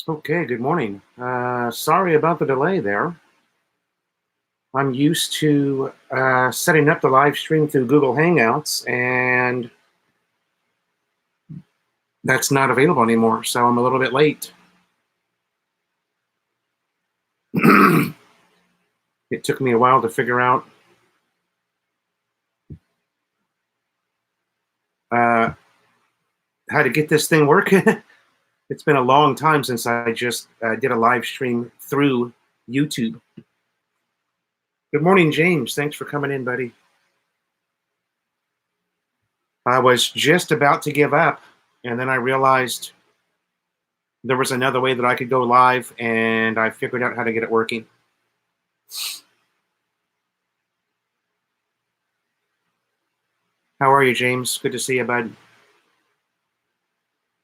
Okay, good morning. Sorry about the delay there. I'm used to setting up the live stream through Google Hangouts, and that's not available anymore, so I'm a little bit late. It took me a while to figure out uh, how to get this thing working. It's been a long time since I just did a live stream through YouTube. Good morning, James. Thanks for coming in, buddy. I was just about to give up, and then I realized there was another way that I could go live, and I figured out how to get it working. How are you, James? Good to see you, bud.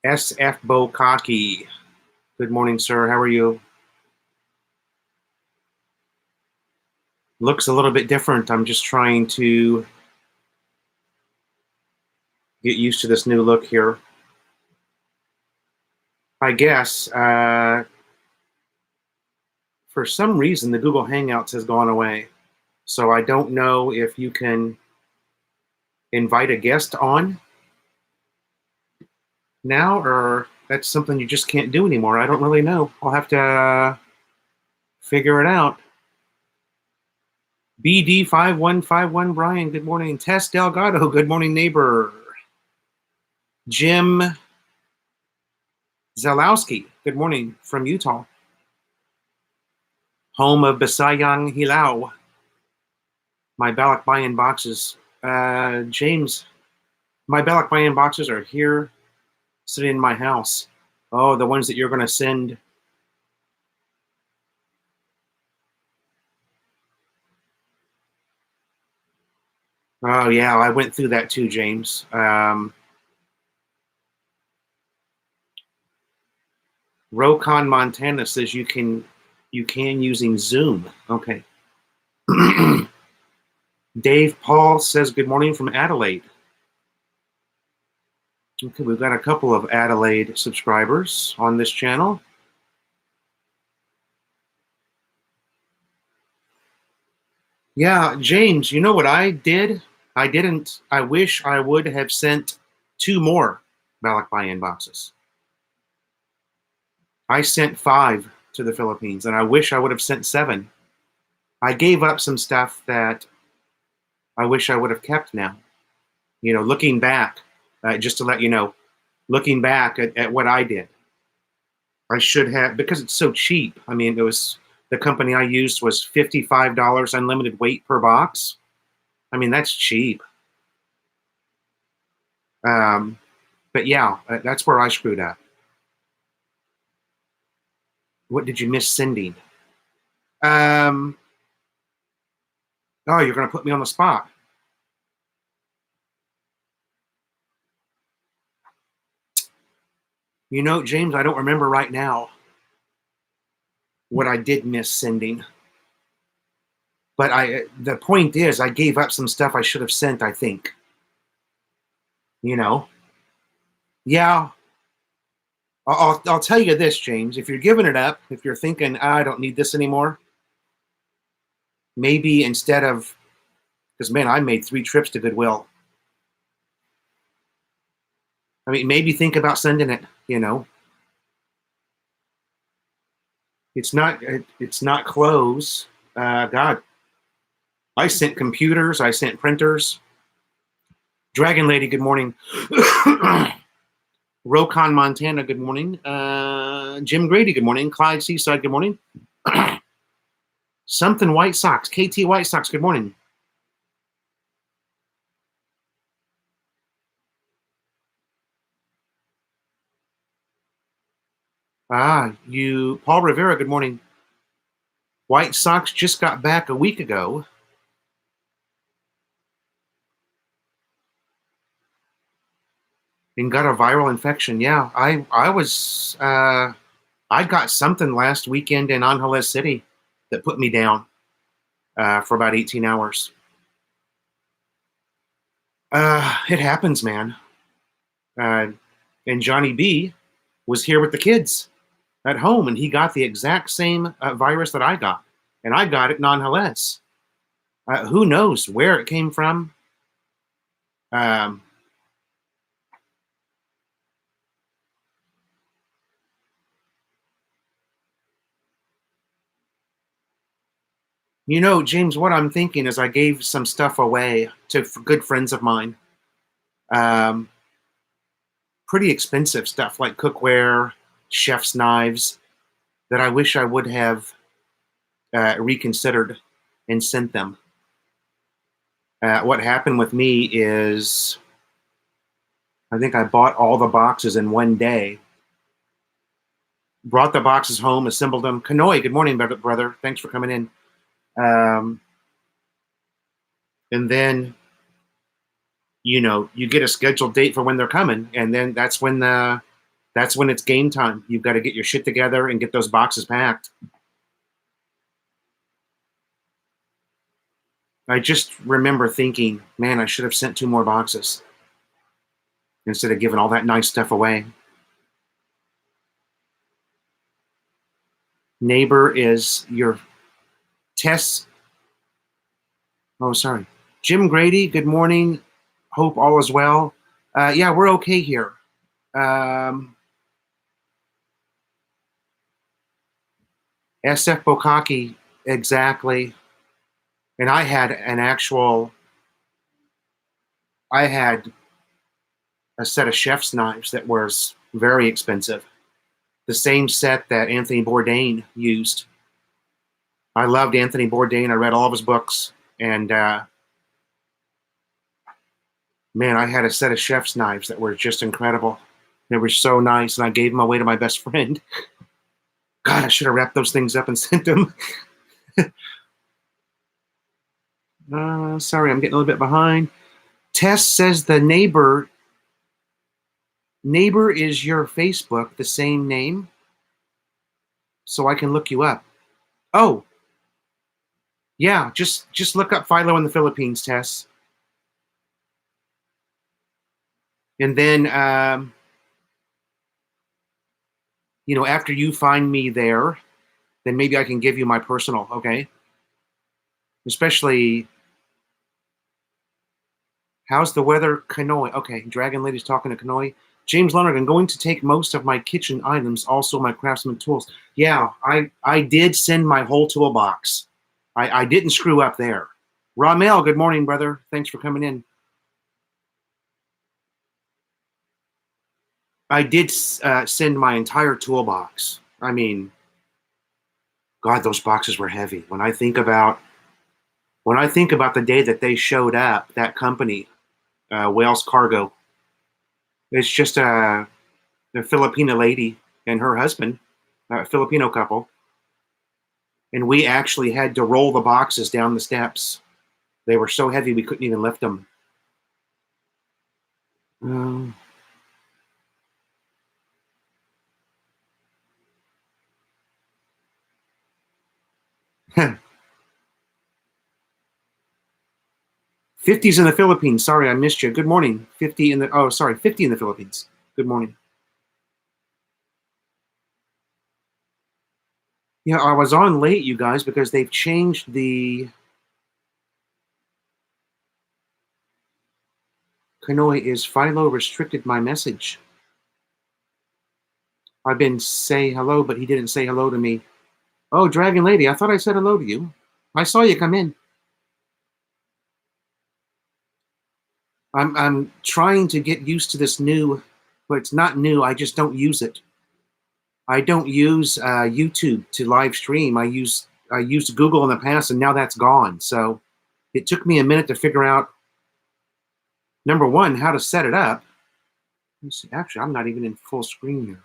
SF Bokaki. Good morning, sir. How are you? Looks a little bit different. I'm just trying to get used to this new look here. I guess for some reason the Google Hangouts has gone away. So I don't know if you can invite a guest on now, or that's something you just can't do anymore. I don't really know. I'll have to figure it out. BD5151 Brian, good morning. Tess Delgado, good morning, neighbor. Jim Zalowski, good morning from Utah. Home of Basayang Hilao. My Balikbayan boxes. James, my Balikbayan boxes are here sitting in my house. Oh, the ones that you're going to send. Oh, yeah, I went through that too, James. Rokon Montana says you can using Zoom. Okay. Dave Paul says good morning from Adelaide. Okay, we've got a couple of Adelaide subscribers on this channel. Yeah, James, you know what I did? I wish I would have sent 2 more Balikbayan boxes. I sent 5 to the Philippines, and I wish I would have sent 7. I gave up some stuff that I wish I would have kept now. You know, looking back, just to let you know, looking back at what I did, I should have, because it's so cheap. I mean, the company I used was $55 unlimited weight per box. I mean, that's cheap. But yeah, that's where I screwed up. What did you miss sending? Oh, you're going to put me on the spot. You know, James, I don't remember right now what I did miss sending. But the point is, I gave up some stuff I should have sent, I think. You know? Yeah. I'll tell you this, James. If you're giving it up, if you're thinking, I don't need this anymore, maybe instead of, because man, I made 3 trips to Goodwill. I mean, maybe think about sending it, you know? It's not clothes. God, I sent computers. I sent printers. Dragon Lady, good morning. Rokon, Montana, good morning. Jim Grady, good morning. Clyde Seaside, good morning. Something White Sox, KT White Sox, good morning. Paul Rivera, good morning. White Sox just got back a week ago. And got a viral infection. Yeah, I got something last weekend in Angeles City that put me down for about 18 hours. It happens, man. And Johnny B was here with the kids. at home, and he got the exact same virus that I got, and I got it nonetheless. Who knows where it came from? Um, James, what I'm thinking is I gave some stuff away to good friends of mine. Um, Pretty expensive stuff like cookware, chef's knives that I wish I would have reconsidered and sent them. What happened with me is I think I bought all the boxes in one day, brought the boxes home, assembled them. Kanoi, good morning, brother. Thanks for coming in. Um, and then, you get a scheduled date for when they're coming, and then that's when it's game time. You've got to get your shit together and get those boxes packed. I just remember thinking, man, I should have sent 2 more boxes instead of giving all that nice stuff away. Neighbor is your Tess. Oh, sorry. Jim Grady, good morning. Hope all is well. Yeah, we're okay here. SF Bokaki, exactly. And I had a set of chef's knives that was very expensive. The same set that Anthony Bourdain used. I loved Anthony Bourdain. I read all of his books. And man, I had a set of chef's knives that were just incredible. They were so nice, and I gave them away to my best friend. God, I should have wrapped those things up and sent them. Sorry, I'm getting a little bit behind. Tess says the neighbor is your Facebook, the same name, so I can look you up. Oh, yeah, just look up Philo in the Philippines, Tess. And then, after you find me there, then maybe I can give you my personal, okay? Especially, how's the weather? Kanoi. Okay, Dragon Lady's talking to Kanoi. James Leonard, I'm going to take most of my kitchen items, also my craftsman tools. Yeah, I did send my whole toolbox. I didn't screw up there. Ramel, good morning, brother. Thanks for coming in. I did send my entire toolbox. I mean, God, those boxes were heavy. When I think about the day that they showed up, that company, Wales Cargo, it's just a Filipino lady and her husband, a Filipino couple, and we actually had to roll the boxes down the steps. They were so heavy we couldn't even lift them. 50's in the Philippines. Sorry, I missed you. Good morning. 50 in the Philippines. Good morning. Yeah, I was on late, you guys, because they've changed the Kanoi is Philo restricted my message. I've been say hello, but he didn't say hello to me. Oh, Dragon Lady, I thought I said hello to you. I saw you come in. I'm trying to get used to this new, but it's not new. I just don't use it. I don't use YouTube to live stream. I used Google in the past, and now that's gone. So it took me a minute to figure out, number one, how to set it up. Let's see. Actually, I'm not even in full screen here.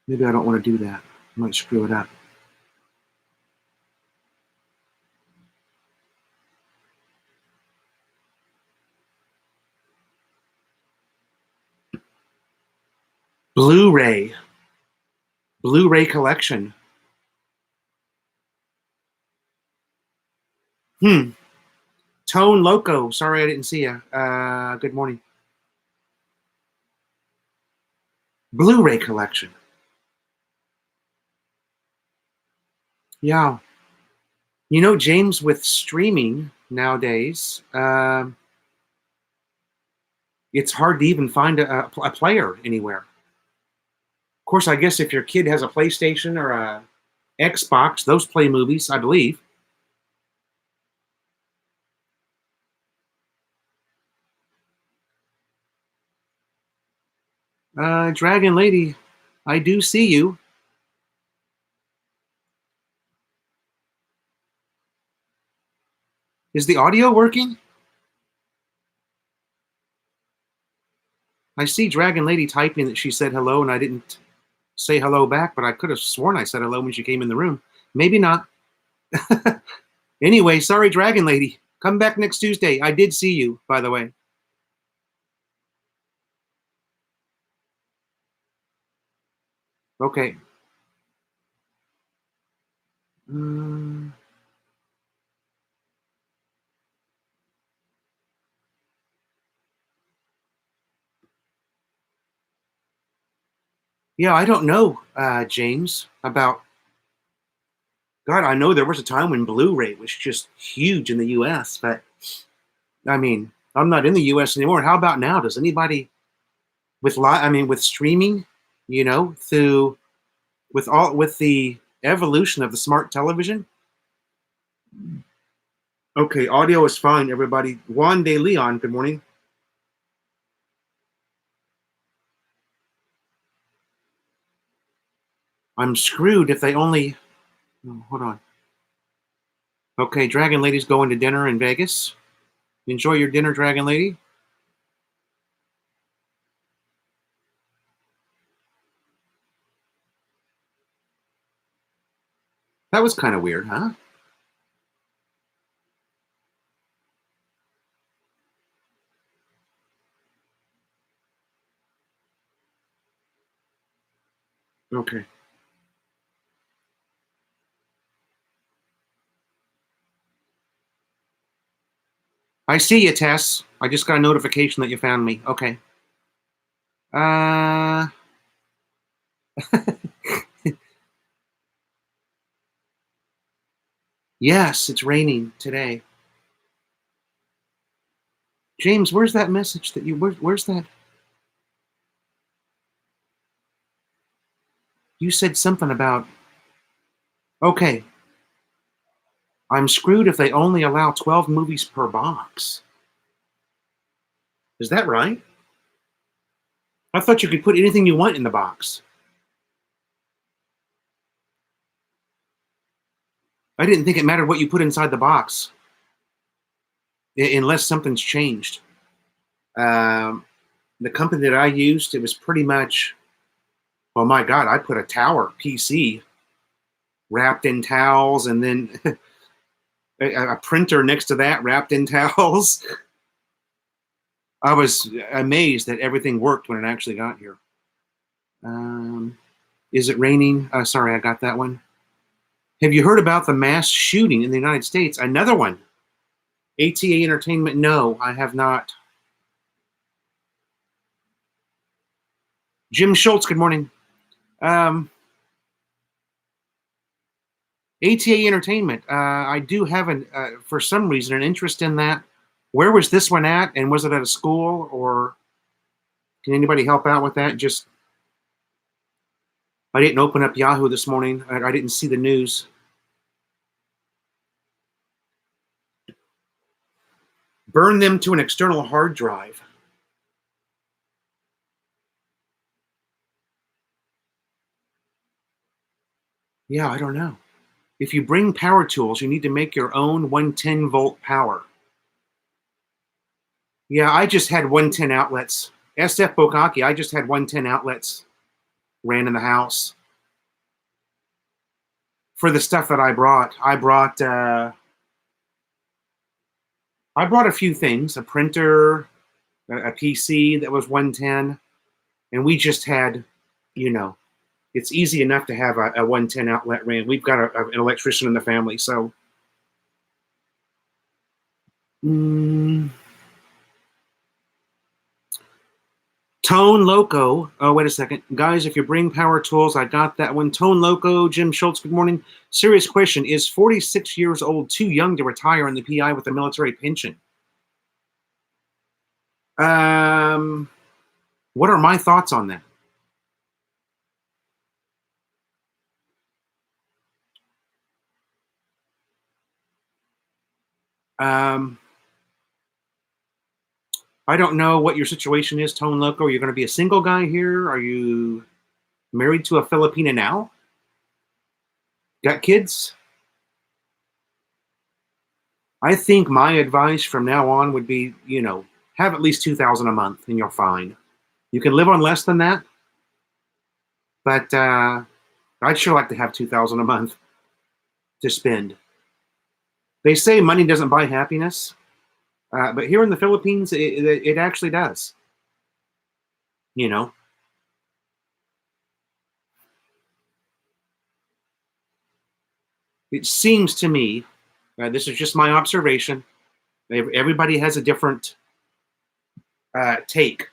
Maybe I don't want to do that. I might screw it up. Blu-ray collection. Tone Loco. Sorry I didn't see you. Good morning. Blu-ray collection. Yeah. You know, James, with streaming nowadays, it's hard to even find a player anywhere. Of course, I guess if your kid has a PlayStation or a Xbox, those play movies, I believe. Dragon Lady, I do see you. Is the audio working? I see Dragon Lady typing that she said hello, and I didn't say hello back, but I could have sworn I said hello when she came in the room. Maybe not. Anyway, sorry, Dragon Lady. Come back next Tuesday. I did see you, by the way. Okay. Um, yeah, I don't know, James, about. God, I know there was a time when Blu-ray was just huge in the U.S., but I mean, I'm not in the U.S. anymore. How about now? Does anybody with streaming, through with the evolution of the smart television? Okay, audio is fine, everybody. Juan de Leon, good morning. I'm screwed if they only. Oh, hold on. Okay, Dragon Lady's going to dinner in Vegas. Enjoy your dinner, Dragon Lady. That was kind of weird, huh? Okay. I see you, Tess. I just got a notification that you found me. Okay. Uh, yes, it's raining today. James, where's that message that where's that? You said something about, okay, I'm screwed if they only allow 12 movies per box. Is that right? I thought you could put anything you want in the box. I didn't think it mattered what you put inside the box, unless something's changed. Um, the company that I used, it was pretty much, oh my God, I put a tower PC wrapped in towels, and then a printer next to that wrapped in towels. I was amazed that everything worked when it actually got here. Um, is it raining? Sorry, I got that one. Have you heard about the mass shooting in the United States? Another one. ATA Entertainment? No, I have not. Jim Schultz, good morning. ATA Entertainment. I do have for some reason, an interest in that. Where was this one at? And was it at a school, or can anybody help out with that? Just, I didn't open up Yahoo this morning. I didn't see the news. Burn them to an external hard drive. Yeah, I don't know. If you bring power tools, you need to make your own 110-volt power. Yeah, I just had 110 outlets. SF Bokaki, I just had 110 outlets ran in the house. For the stuff that I brought a few things, a printer, a PC that was 110, and we just had, it's easy enough to have a 110 outlet ran. We've got an electrician in the family, so. Tone Loco. Oh, wait a second. Guys, if you bring power tools, I got that one. Tone Loco, Jim Schultz, good morning. Serious question. Is 46 years old too young to retire in the PI with a military pension? What are my thoughts on that? I don't know what your situation is, Tone Loco. Are you going to be a single guy here? Are you married to a Filipina now? Got kids? I think my advice from now on would be, have at least $2,000 a month and you're fine. You can live on less than that, but I'd sure like to have $2,000 a month to spend. They say money doesn't buy happiness, but here in the Philippines, it actually does. It seems to me, this is just my observation, everybody has a different take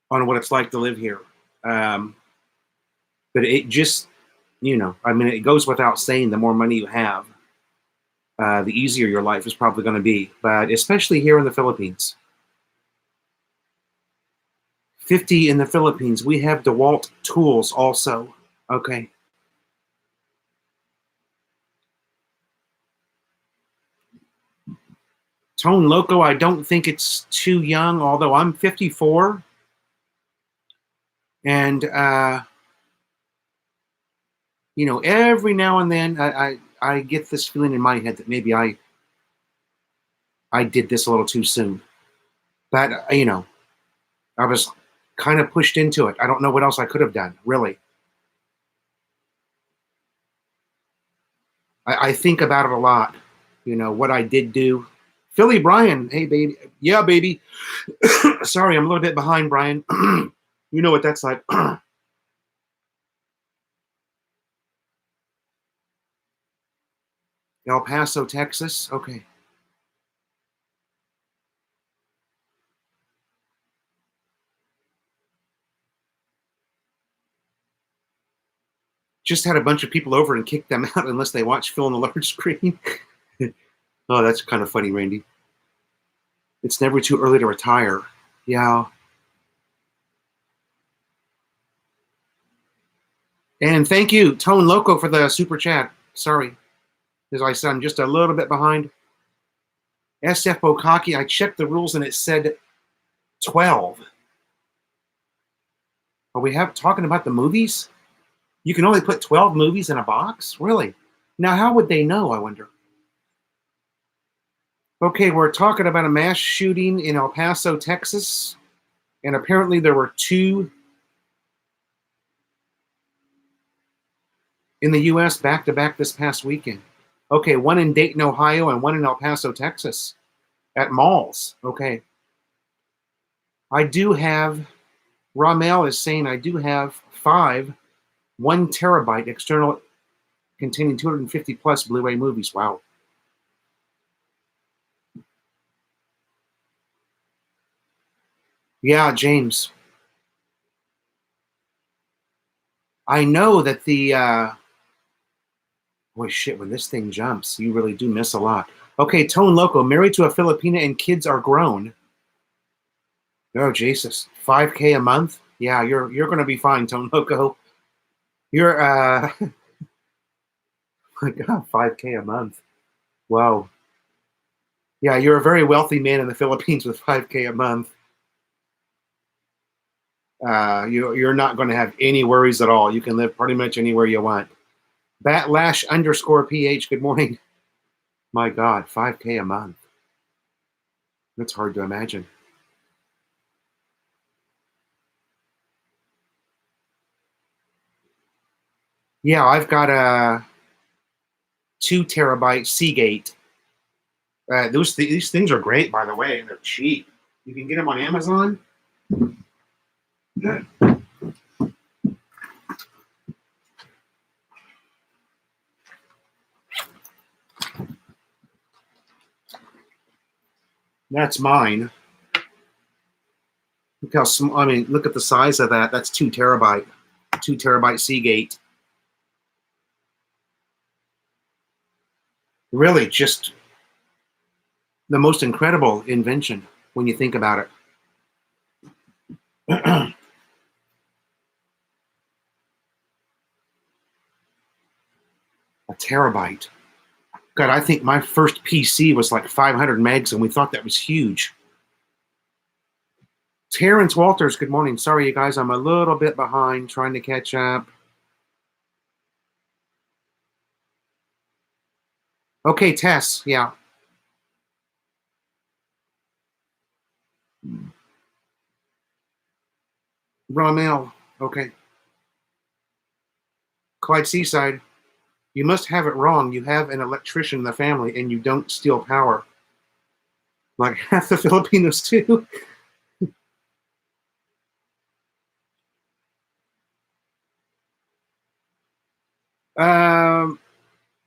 on what it's like to live here. But it just, it goes without saying, the more money you have, the easier your life is probably going to be. But especially here in the Philippines. 50 in the Philippines. We have DeWalt tools also. Okay. Tone Loco, I don't think it's too young, although I'm 54. And, every now and then I get this feeling in my head that maybe I did this a little too soon. But, I was kind of pushed into it. I don't know what else I could have done, really. I think about it a lot, what I did do. Philly Brian, hey, baby. Yeah, baby. Sorry, I'm a little bit behind, Brian. You know what that's like. El Paso, Texas. Okay. Just had a bunch of people over and kicked them out unless they watch Phil on the large screen. Oh, that's kind of funny, Randy. It's never too early to retire. Yeah. And thank you, Tone Loco, for the super chat. Sorry. As I said, I'm just a little bit behind. SF Bokaki, I checked the rules and it said 12. Are we talking about the movies? You can only put 12 movies in a box? Really? Now, how would they know, I wonder? Okay, we're talking about a mass shooting in El Paso, Texas. And apparently there were 2 in the U.S. back-to-back this past weekend. Okay, one in Dayton, Ohio, and one in El Paso, Texas, at malls. Okay. I do have, Ramel is saying I do have 5 1 terabyte external containing 250 plus Blu-ray movies. Wow. Yeah, James. I know that boy, shit, when this thing jumps, you really do miss a lot. Okay, Tone Loco, married to a Filipina and kids are grown. Oh, Jesus. 5K a month? Yeah, you're going to be fine, Tone Loco. You're, my God, 5K a month. Wow. Yeah, you're a very wealthy man in the Philippines with 5K a month. You're not going to have any worries at all. You can live pretty much anywhere you want. Batlash_PH, good morning. My God, 5K a month. That's hard to imagine. Yeah, I've got a 2 terabyte Seagate. These things are great, by the way. They're cheap. You can get them on Amazon. That's mine. Look how small. I mean, look at the size of that. That's 2 terabyte. 2 terabyte Seagate. Really, just the most incredible invention when you think about it. A terabyte. God, I think my first PC was like 500 megs, and we thought that was huge. Terrence Walters, good morning. Sorry, you guys, I'm a little bit behind trying to catch up. Okay, Tess, yeah. Ramel, okay. Clyde Seaside, you must have it wrong. You have an electrician in the family, and you don't steal power. Like half the Filipinos too.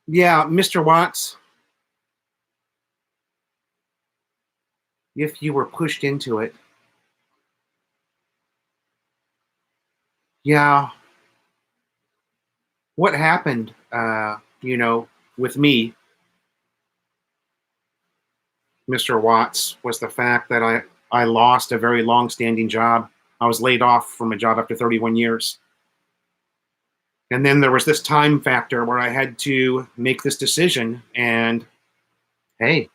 Yeah, Mr. Watts, if you were pushed into it. Yeah. What happened, with me, Mr. Watts, was the fact that I lost a very long-standing job. I was laid off from a job after 31 years. And then there was this time factor where I had to make this decision, and hey,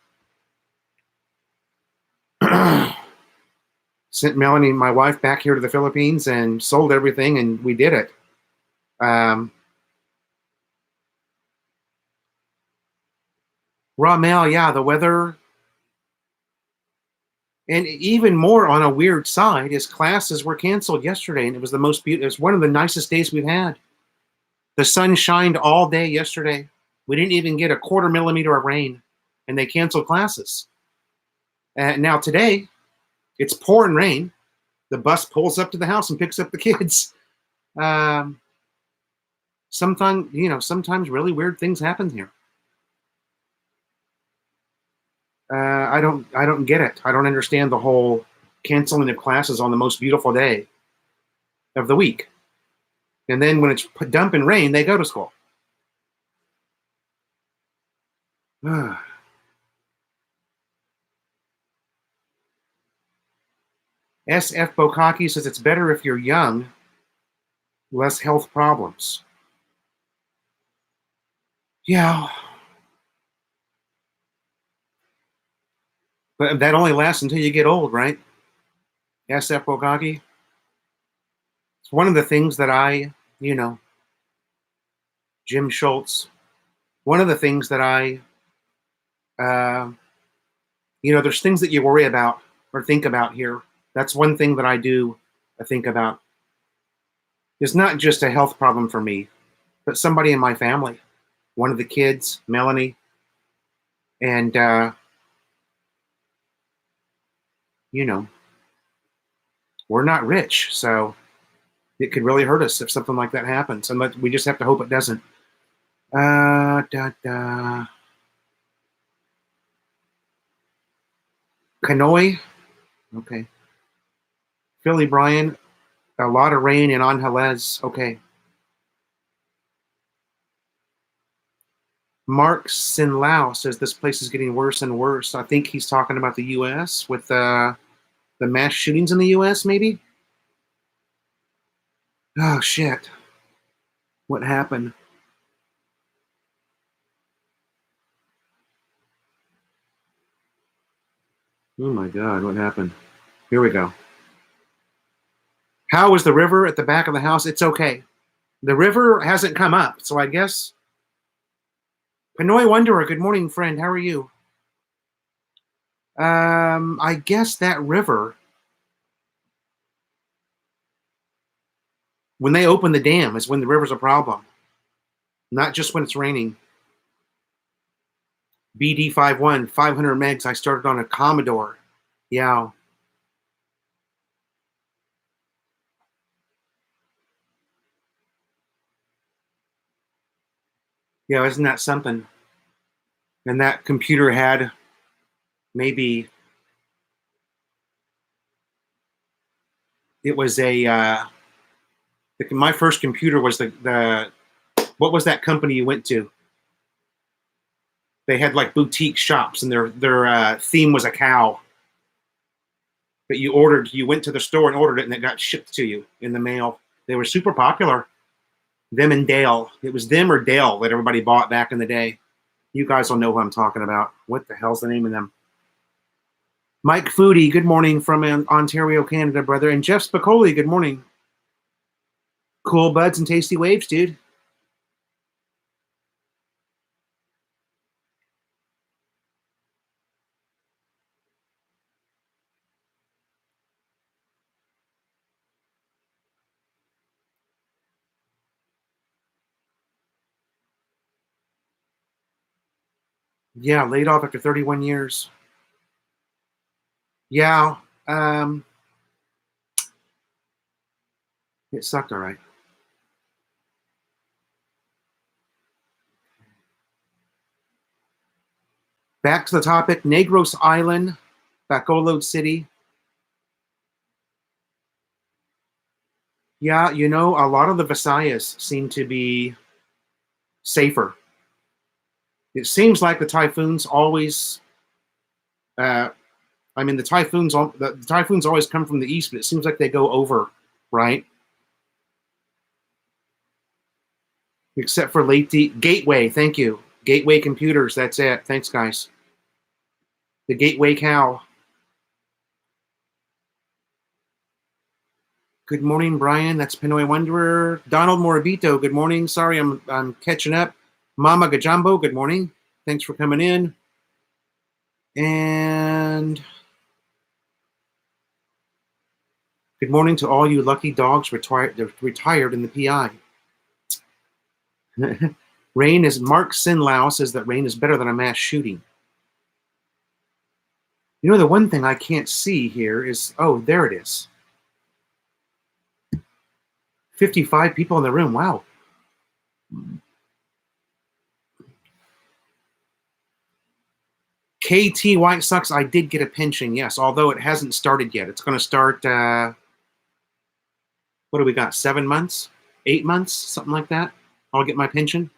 sent Melanie, my wife, back here to the Philippines and sold everything, and we did it. Ramel, yeah, the weather, and even more on a weird side is classes were canceled yesterday, and it was the most beautiful. It was one of the nicest days we've had. The sun shined all day yesterday. We didn't even get a 1/4 millimeter of rain, and they canceled classes. And now today, it's pouring rain. The bus pulls up to the house and picks up the kids. Sometimes really weird things happen here. I don't get it. I don't understand the whole canceling of classes on the most beautiful day of the week. And then when it's dumping rain, they go to school. SF Bokaki says it's better if you're young, less health problems. Yeah. But that only lasts until you get old, right? SF Bokaki. It's one of the things that Jim Schultz, one of the things that there's things that you worry about or think about here. That's one thing that I do think about. It's not just a health problem for me, but somebody in my family, one of the kids, Melanie, and, we're not rich, so it could really hurt us if something like that happens, and we just have to hope it doesn't. Kanoi, okay. Philly Bryan, a lot of rain in Angeles, okay. Mark Sinlao says this place is getting worse and worse. I think he's talking about the U.S. with the mass shootings in the U.S. maybe. Oh shit! What happened? Oh my God! What happened? Here we go. How is the river at the back of the house? It's okay. The river hasn't come up, so I guess. Pinoy Wanderer, good morning, friend. How are you? I guess that river, when they open the dam, is when the river's a problem, not just when it's raining. BD51, 500 megs. I started on a Commodore. Yeah. Yeah, isn't that something? And that computer had maybe It was my first computer was the what was that company you went to? They had like boutique shops, and their theme was a cow. But you went to the store and ordered it, and it got shipped to you in the mail. They were super popular. Them and Dale. It was them or Dale that everybody bought back in the day. You guys will know who I'm talking about. What the hell's the name of them? Mike Foodie, good morning from Ontario, Canada, brother. And Jeff Spicoli, good morning. Cool buds and tasty waves, dude. Yeah, laid off after 31 years. Yeah, it sucked, all right. Back to the topic, Negros Island, Bacolod City. Yeah, you know, a lot of the Visayas seem to be safer. It seems like the typhoons always, the typhoons always come from the east, but it seems like they go over, right? Except for Gateway, thank you. Gateway Computers, that's it. Thanks, guys. The Gateway Cow. Good morning, Brian. That's Pinoy Wanderer. Donald Morabito, good morning. Sorry, I'm catching up. Mama Gajambo, good morning. Thanks for coming in. And good morning to all you lucky dogs retired in the PI. Rain is Mark Sinlau says that rain is better than a mass shooting. You know, the one thing I can't see here is, oh, there it is. 55 people in the room. Wow. KT White Sox, I did get a pension, yes, although it hasn't started yet. It's going to start, what do we got, 7 months? 8 months? Something like that. I'll get my pension.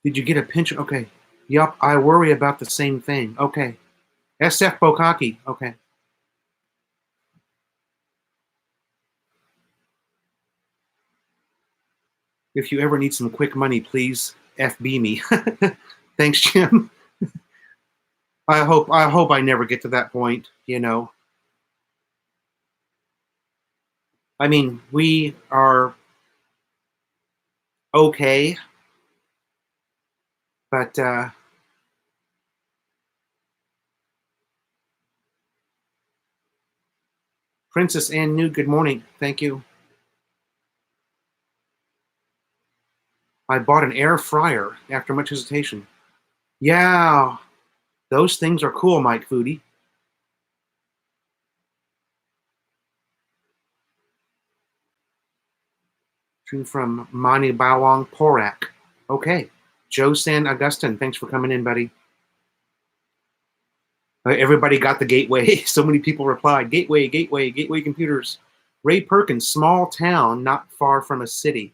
Did you get a pension? Okay. Yup, I worry about the same thing. Okay. SF Bokaki. Okay. If you ever need some quick money, please FB me. Thanks, Jim. I hope I never get to that point, you know. I mean, we are okay, but Princess Anne New, good morning. Thank you. I bought an air fryer after much hesitation. Yeah, those things are cool, Mike Foodie. From Mani Bawang Porak. Okay. Joe San Augustine, thanks for coming in, buddy. Everybody got the gateway. So many people replied. Gateway, gateway, gateway computers. Ray Perkins, small town, not far from a city.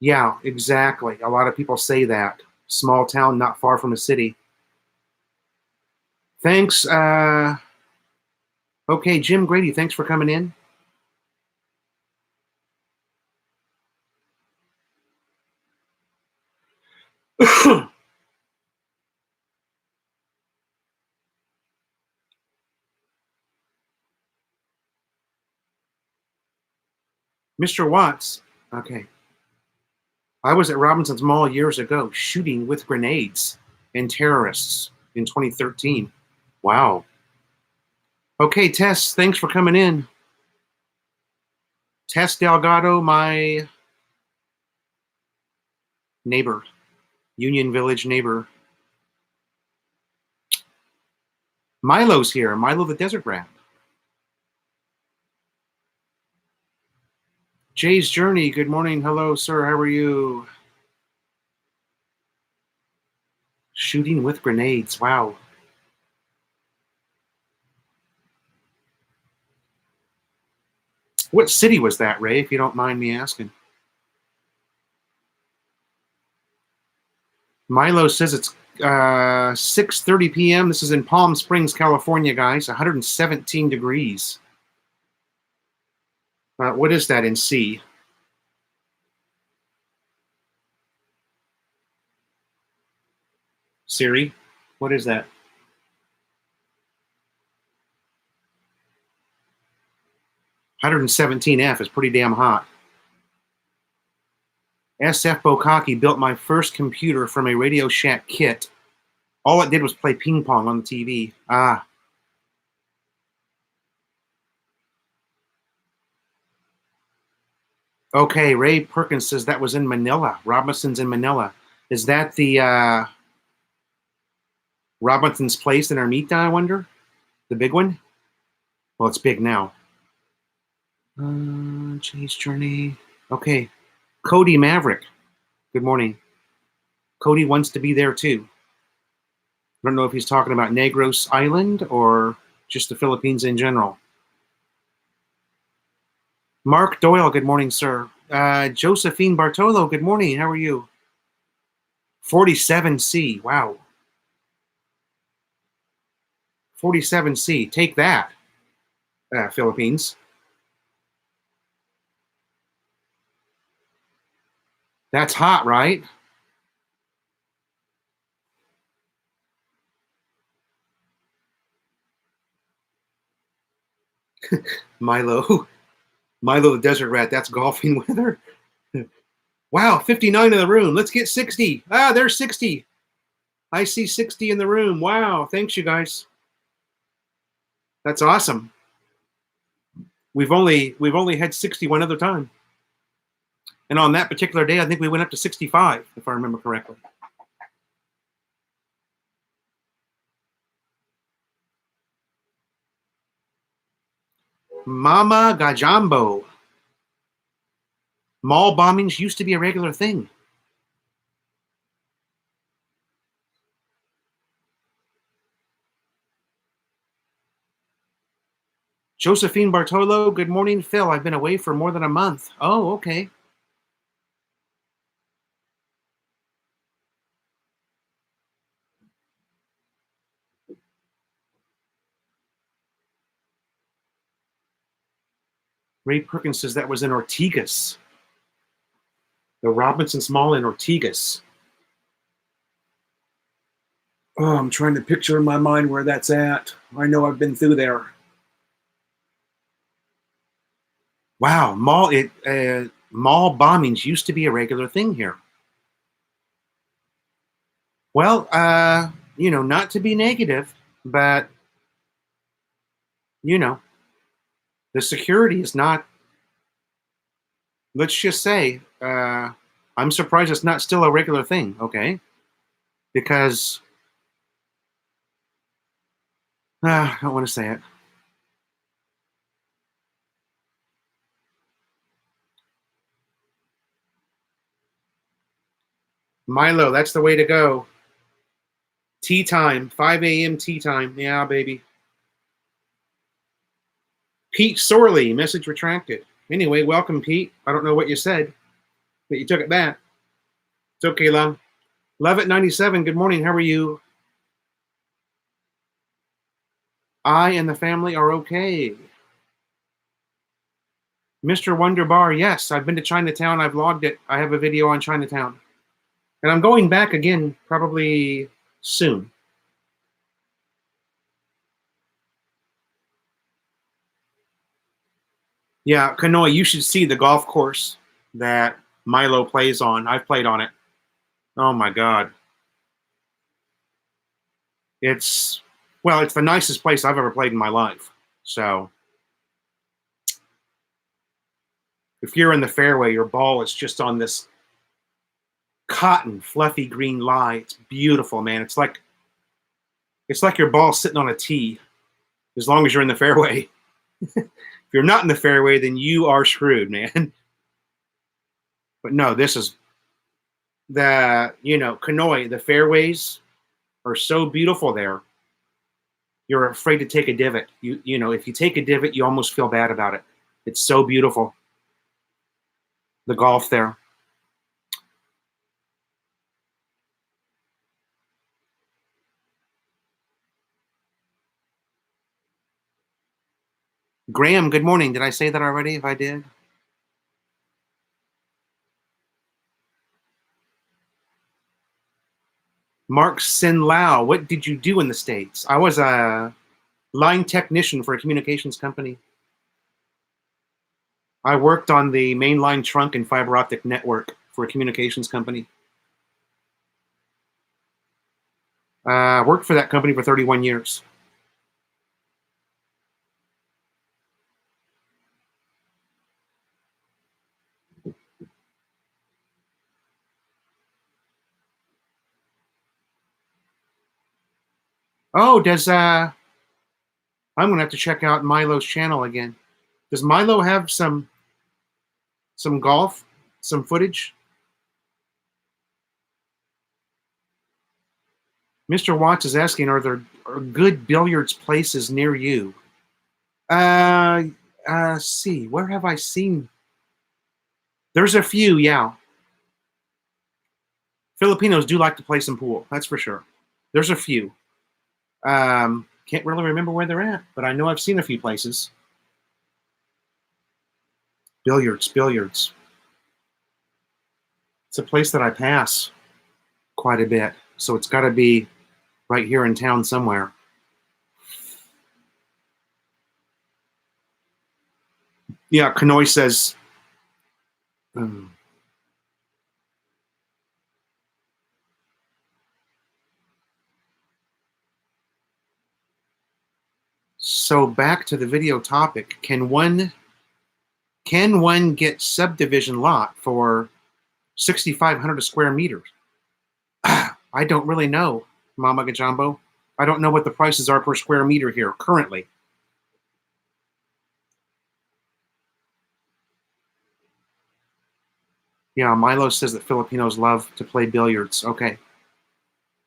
Yeah, exactly. A lot of people say that. Small town, not far from a city. Thanks. Okay, Jim Grady, thanks for coming in. Mr. Watts, okay. I was at Robinson's Mall years ago shooting with grenades and terrorists in 2013. Wow. Okay, Tess, thanks for coming in. Tess Delgado, my neighbor, Union Village neighbor. Milo's here, Milo the Desert Rat. Jay's Journey, good morning. Hello, sir. How are you? Shooting with grenades. Wow. What city was that, Ray, if you don't mind me asking? Milo says it's 6:30 p.m. This is in Palm Springs, California, guys. 117 degrees. What is that in C? Siri, what is that? (117F) is pretty damn hot. SF Bokaki built my first computer from a Radio Shack kit. All it did was play ping pong on the TV. Ah. Okay, Ray Perkins says that was in Manila. Robinson's in Manila. Is that the Robinson's Place in Ermita, I wonder? The big one? Well, it's big now. Chase Journey. Okay. Cody Maverick. Good morning. Cody wants to be there too. I don't know if he's talking about Negros Island or just the Philippines in general. Mark Doyle, good morning, sir. Josephine Bartolo, good morning. How are you? 47C. Wow. 47C. Take that, Philippines. That's hot, right? Milo the desert rat, that's golfing weather. Wow, 59 in the room. Let's get 60. Ah, there's 60. I see 60 in the room. Wow, thanks you guys. That's awesome. We've only had 60 one other time. And on that particular day, I think we went up to 65, if I remember correctly. Mama Gajambo. Mall bombings used to be a regular thing. Josephine Bartolo, good morning, Phil. I've been away for more than a month. Oh, okay. Ray Perkins says that was in Ortigas. The Robinson's Mall in Ortigas. Oh, I'm trying to picture in my mind where that's at. I know I've been through there. Wow, mall bombings used to be a regular thing here. Well, not to be negative, but the security is not. Let's just say, I'm surprised it's not still a regular thing. Okay, because I don't want to say it. Milo, that's the way to go. Tea time, 5 a.m. tea time. Yeah, baby. Pete Sorley, message retracted. Anyway, welcome, Pete. I don't know what you said, but you took it back. It's okay, love. Love it 97. Good morning. How are you? I and the family are okay. Mr. Wonderbar, yes, I've been to Chinatown. I've logged it. I have a video on Chinatown. And I'm going back again probably soon. Yeah, Kanoi, you should see the golf course that Milo plays on. I've played on it. Oh my God. It's the nicest place I've ever played in my life. So if you're in the fairway, your ball is just on this cotton, fluffy green lie. It's beautiful, man. It's like your ball sitting on a tee, as long as you're in the fairway. If you're not in the fairway, then you are screwed, man. But no, this is the, Kanoi, the fairways are so beautiful there. You're afraid to take a divot. You know, if you take a divot, you almost feel bad about it. It's so beautiful. The Gulf there. Graham, good morning. Did I say that already? If I did. Mark Sin Lao, what did you do in the States? I was a line technician for a communications company. I worked on the mainline trunk and fiber optic network for a communications company. Worked for that company for 31 years. Oh, I'm gonna have to check out Milo's channel again. Does Milo have some golf, some footage? Mr. Watts is asking, are there good billiards places near you? See, where have I seen? There's a few, yeah. Filipinos do like to play some pool, that's for sure. There's a few. Can't really remember where they're at, but I know I've seen a few places. Billiards. It's a place that I pass quite a bit, so it's got to be right here in town somewhere. Yeah, Kanoy says, so back to the video topic. Can one get subdivision lot for 6,500 square meters? I don't really know, Mama Gajambo. I don't know what the prices are per square meter here currently. Yeah, Milo says that Filipinos love to play billiards. Okay.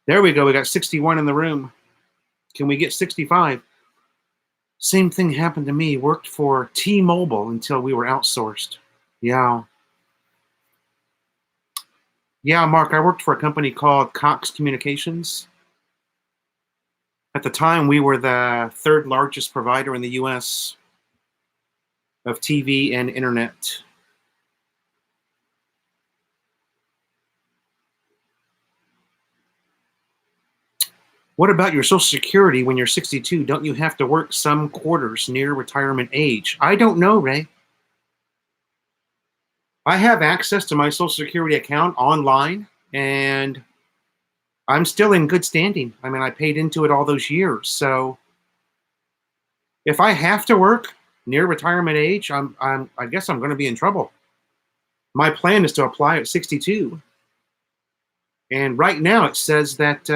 There we go. We got 61 in the room. Can we get 65? Same thing happened to me. Worked for T-Mobile until we were outsourced. Yeah. Yeah, Mark, I worked for a company called Cox Communications. At the time, we were the third largest provider in the U.S. of TV and internet. What about your Social Security when you're 62? Don't you have to work some quarters near retirement age? I don't know, Ray. I have access to my Social Security account online, and I'm still in good standing. I mean, I paid into it all those years. So if I have to work near retirement age, I guess I'm going to be in trouble. My plan is to apply at 62. And right now it says that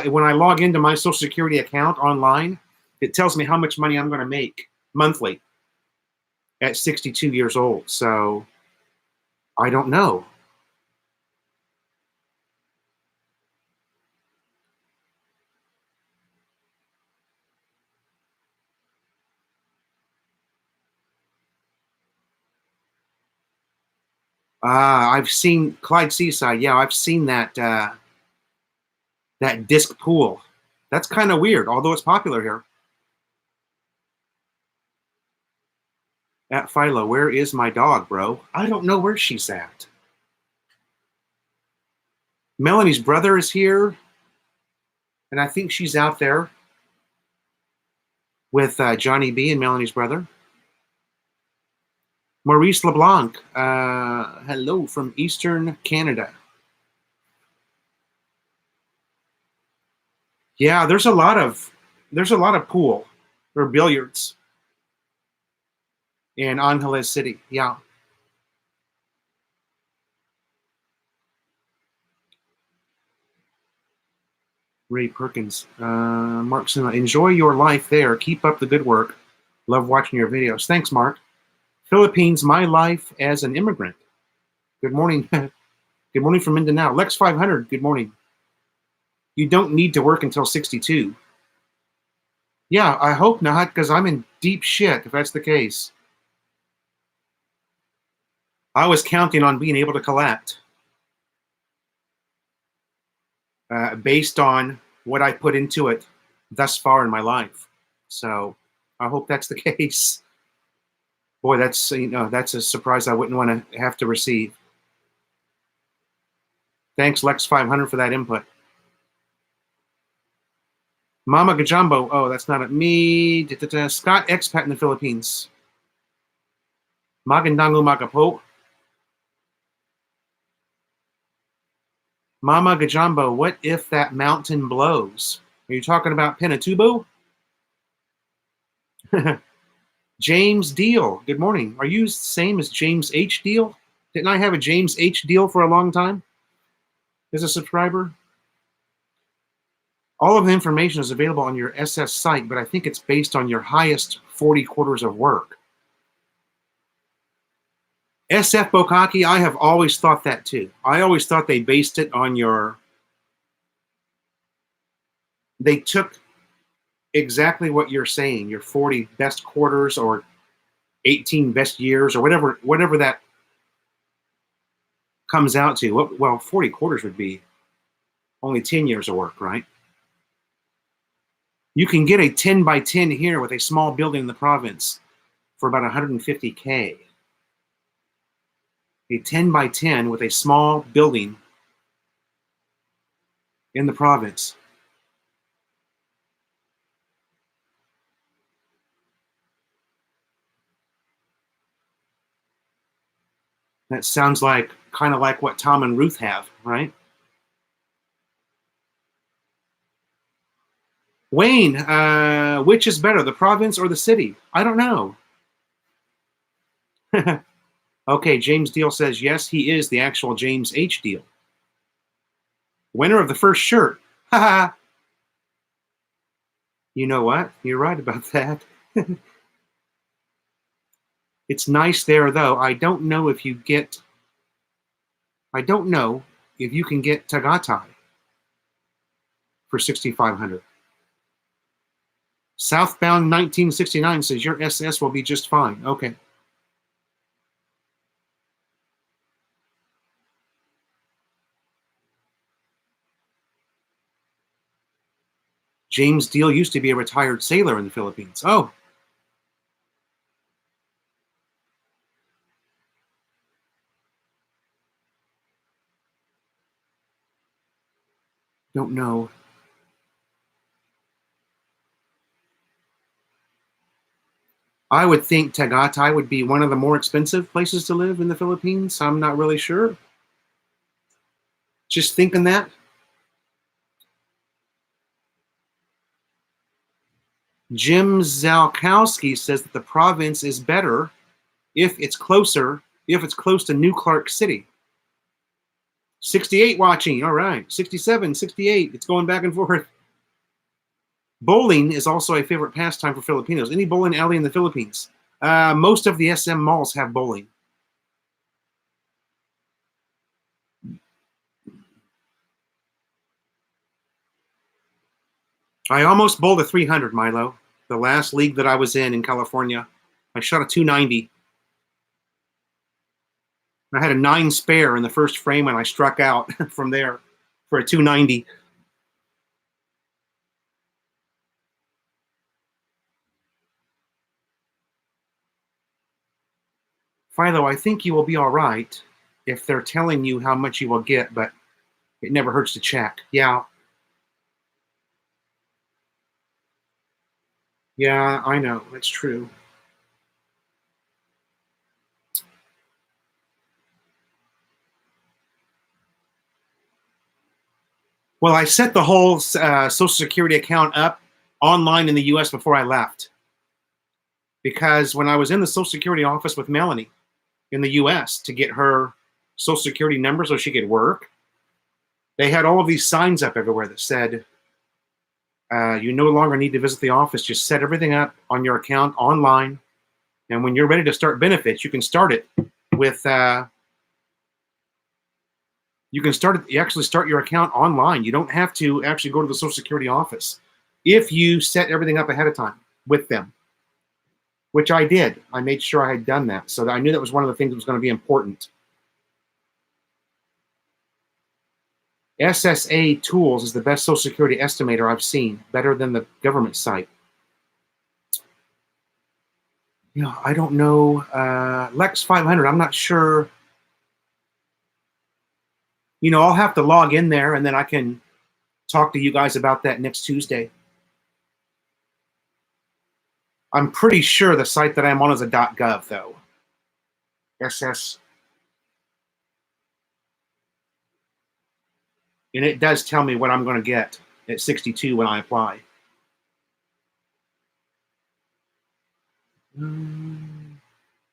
when I log into my Social Security account online, it tells me how much money I'm going to make monthly at 62 years old. So I don't know. I've seen Clyde Seaside. Yeah, I've seen that that disc pool. That's kind of weird, although it's popular here. At Philo, where is my dog, bro? I don't know where she's at. Melanie's brother is here, and I think she's out there with Johnny B and Melanie's brother. Maurice LeBlanc, hello from Eastern Canada. Yeah, there's a lot of pool or billiards in Angeles City. Yeah. Ray Perkins, Mark Sinha, enjoy your life there. Keep up the good work. Love watching your videos. Thanks, Mark. Philippines, my life as an immigrant. Good morning. Good morning from Mindanao. Lex 500, good morning. You don't need to work until 62. Yeah, I hope not, because I'm in deep shit if that's the case. I was counting on being able to collect based on what I put into it thus far in my life. So I hope that's the case. Boy, that's that's a surprise I wouldn't want to have to receive. Thanks, Lex500, for that input. Mama Gajambo. Oh, that's not me. Scott expat in the Philippines. Magandang umaga po. Mama Gajambo, what if that mountain blows? Are you talking about Pinatubo? James Deal, good morning. Are you the same as James H. Deal? Didn't I have a James H. Deal for a long time as a subscriber? All of the information is available on your SS site, but I think it's based on your highest 40 quarters of work. SF Bokaki, I have always thought that too. I always thought they based it on your... They took exactly what you're saying, your 40 best quarters or 18 best years or whatever that comes out to. Well, 40 quarters would be only 10 years of work, right? You can get a 10 by 10 here with a small building in the province for about 150K. A 10 by 10 with a small building in the province. That sounds like kind of like what Tom and Ruth have, right? Wayne, which is better, the province or the city? I don't know. Okay, James Deal says, yes, he is the actual James H. Deal. Winner of the first shirt. Haha. You know what? You're right about that. It's nice there, though. I don't know if you can get Tagatai for 6,500. Southbound 1969 says your SS will be just fine. Okay. James Deal used to be a retired sailor in the Philippines. Oh. Don't know. I would think Tagaytay would be one of the more expensive places to live in the Philippines. I'm not really sure. Just thinking that. Jim Zalkowski says that the province is better if it's close to New Clark City. 68 watching. All right. 67, 68. It's going back and forth. Bowling is also a favorite pastime for Filipinos. Any bowling alley in the Philippines? Most of the SM malls have bowling. I almost bowled a 300, Milo. The last league that I was in California. I shot a 290. I had a 9 spare in the first frame, and I struck out from there for a 290. Philo, I think you will be all right if they're telling you how much you will get, but it never hurts to check. Yeah. Yeah, I know. That's true. Well, I set the whole Social Security account up online in the U.S. before I left. Because when I was in the Social Security office with Melanie in the U.S. to get her Social Security number so she could work, they had all of these signs up everywhere that said, you no longer need to visit the office. Just set everything up on your account online. And when you're ready to start benefits, you can start it with You can you actually start your account online. You don't have to actually go to the Social Security office if you set everything up ahead of time with them, which I did. I made sure I had done that, so that I knew that was one of the things that was going to be important. SSA Tools is the best Social Security estimator I've seen, better than the government site. I don't know. Lex 500, I'm not sure. I'll have to log in there, and then I can talk to you guys about that next Tuesday. I'm pretty sure the site that I'm on is a .gov, though. SS. And it does tell me what I'm going to get at 62 when I apply.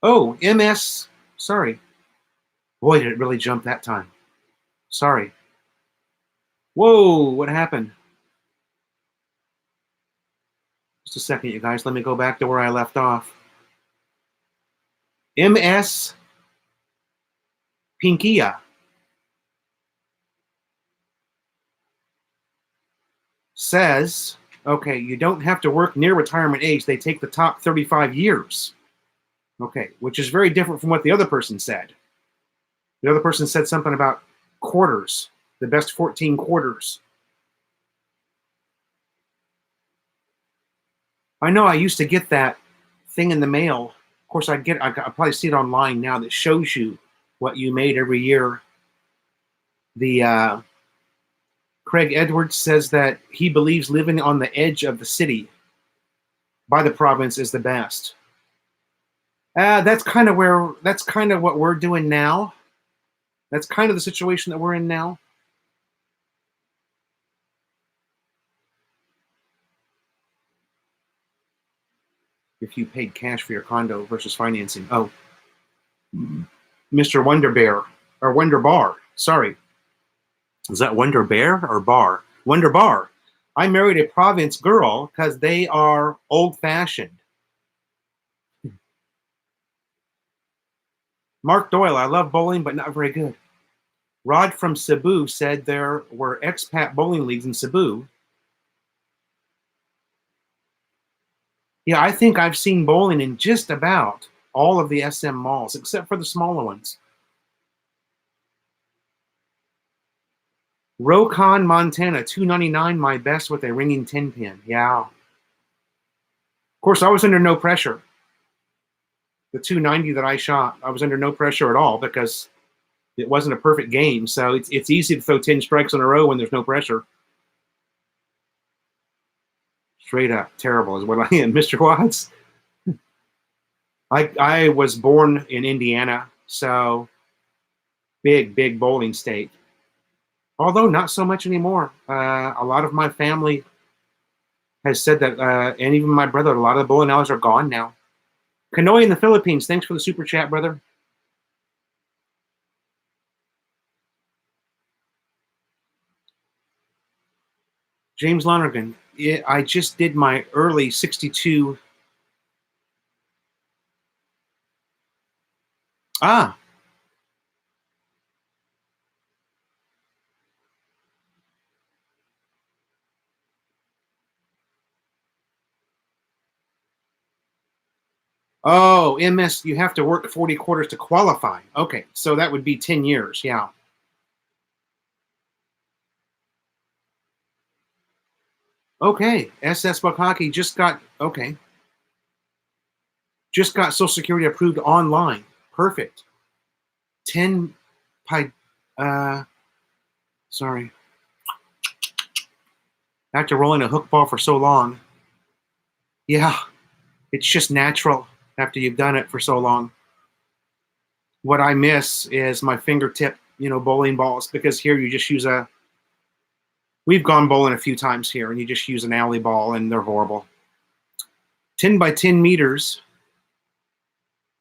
Oh, MS. Sorry. Boy, did it really jump that time. Sorry. Whoa, what happened? Just a second, you guys. Let me go back to where I left off. MS Pinkia says, okay, you don't have to work near retirement age. They take the top 35 years. Okay, which is very different from what the other person said. The other person said something about quarters, the best 14 quarters. I know I used to get that thing in the mail. Of course, I probably see it online now that shows you what you made every year. The Craig Edwards says that he believes living on the edge of the city by the province is the best. That's kind of what we're doing now. That's kind of the situation that we're in now. If you paid cash for your condo versus financing. Oh, Mr. Wonder Bear, or Wonder Bar, sorry. Is that Wonder Bear or Bar? Wonder Bar. I married a province girl because they are old-fashioned. Mark Doyle, I love bowling, but not very good. Rod from Cebu said there were expat bowling leagues in Cebu. Yeah, I think I've seen bowling in just about all of the SM malls, except for the smaller ones. Rokon, Montana, $2.99, my best with a ringing 10-pin. Yeah. Of course, I was under no pressure. The 290 that I shot, I was under no pressure at all because it wasn't a perfect game. So it's easy to throw 10 strikes in a row when there's no pressure. Straight up terrible is what I am. Mr. Watts, I was born in Indiana, so big bowling state. Although not so much anymore. A lot of my family has said that, and even my brother, a lot of the bowling alleys are gone now. Kanoy in the Philippines, thanks for the super chat, brother. James Lonergan, I just did my early 62. Ah. Oh, MS, you have to work 40 quarters to qualify. Okay, so that would be 10 years, yeah. Okay, SS Wakaki just got Social Security approved online. Perfect. 10 pi, sorry. After rolling a hook ball for so long. Yeah, it's just natural after you've done it for so long. What I miss is my fingertip, bowling balls, because here you just use we've gone bowling a few times here, and you just use an alley ball, and they're horrible. 10 by 10 meters.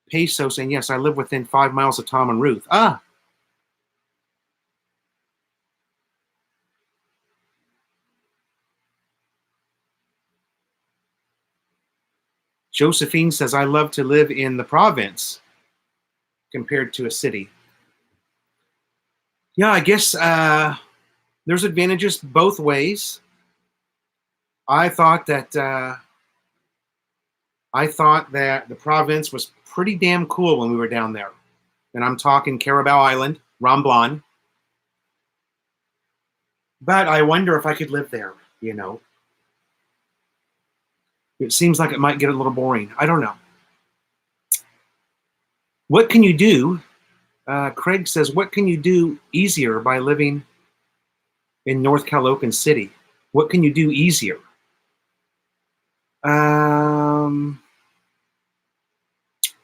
Peso saying, yes, I live within 5 miles of Tom and Ruth. Ah. Josephine says, I love to live in the province compared to a city. Yeah, I guess there's advantages both ways. I thought that the province was pretty damn cool when we were down there, and I'm talking Carabao Island, Romblon. But I wonder if I could live there. You know, it seems like it might get a little boring. I don't know. What can you do? Craig says, what can you do easier by living in North Calocan City? What can you do easier?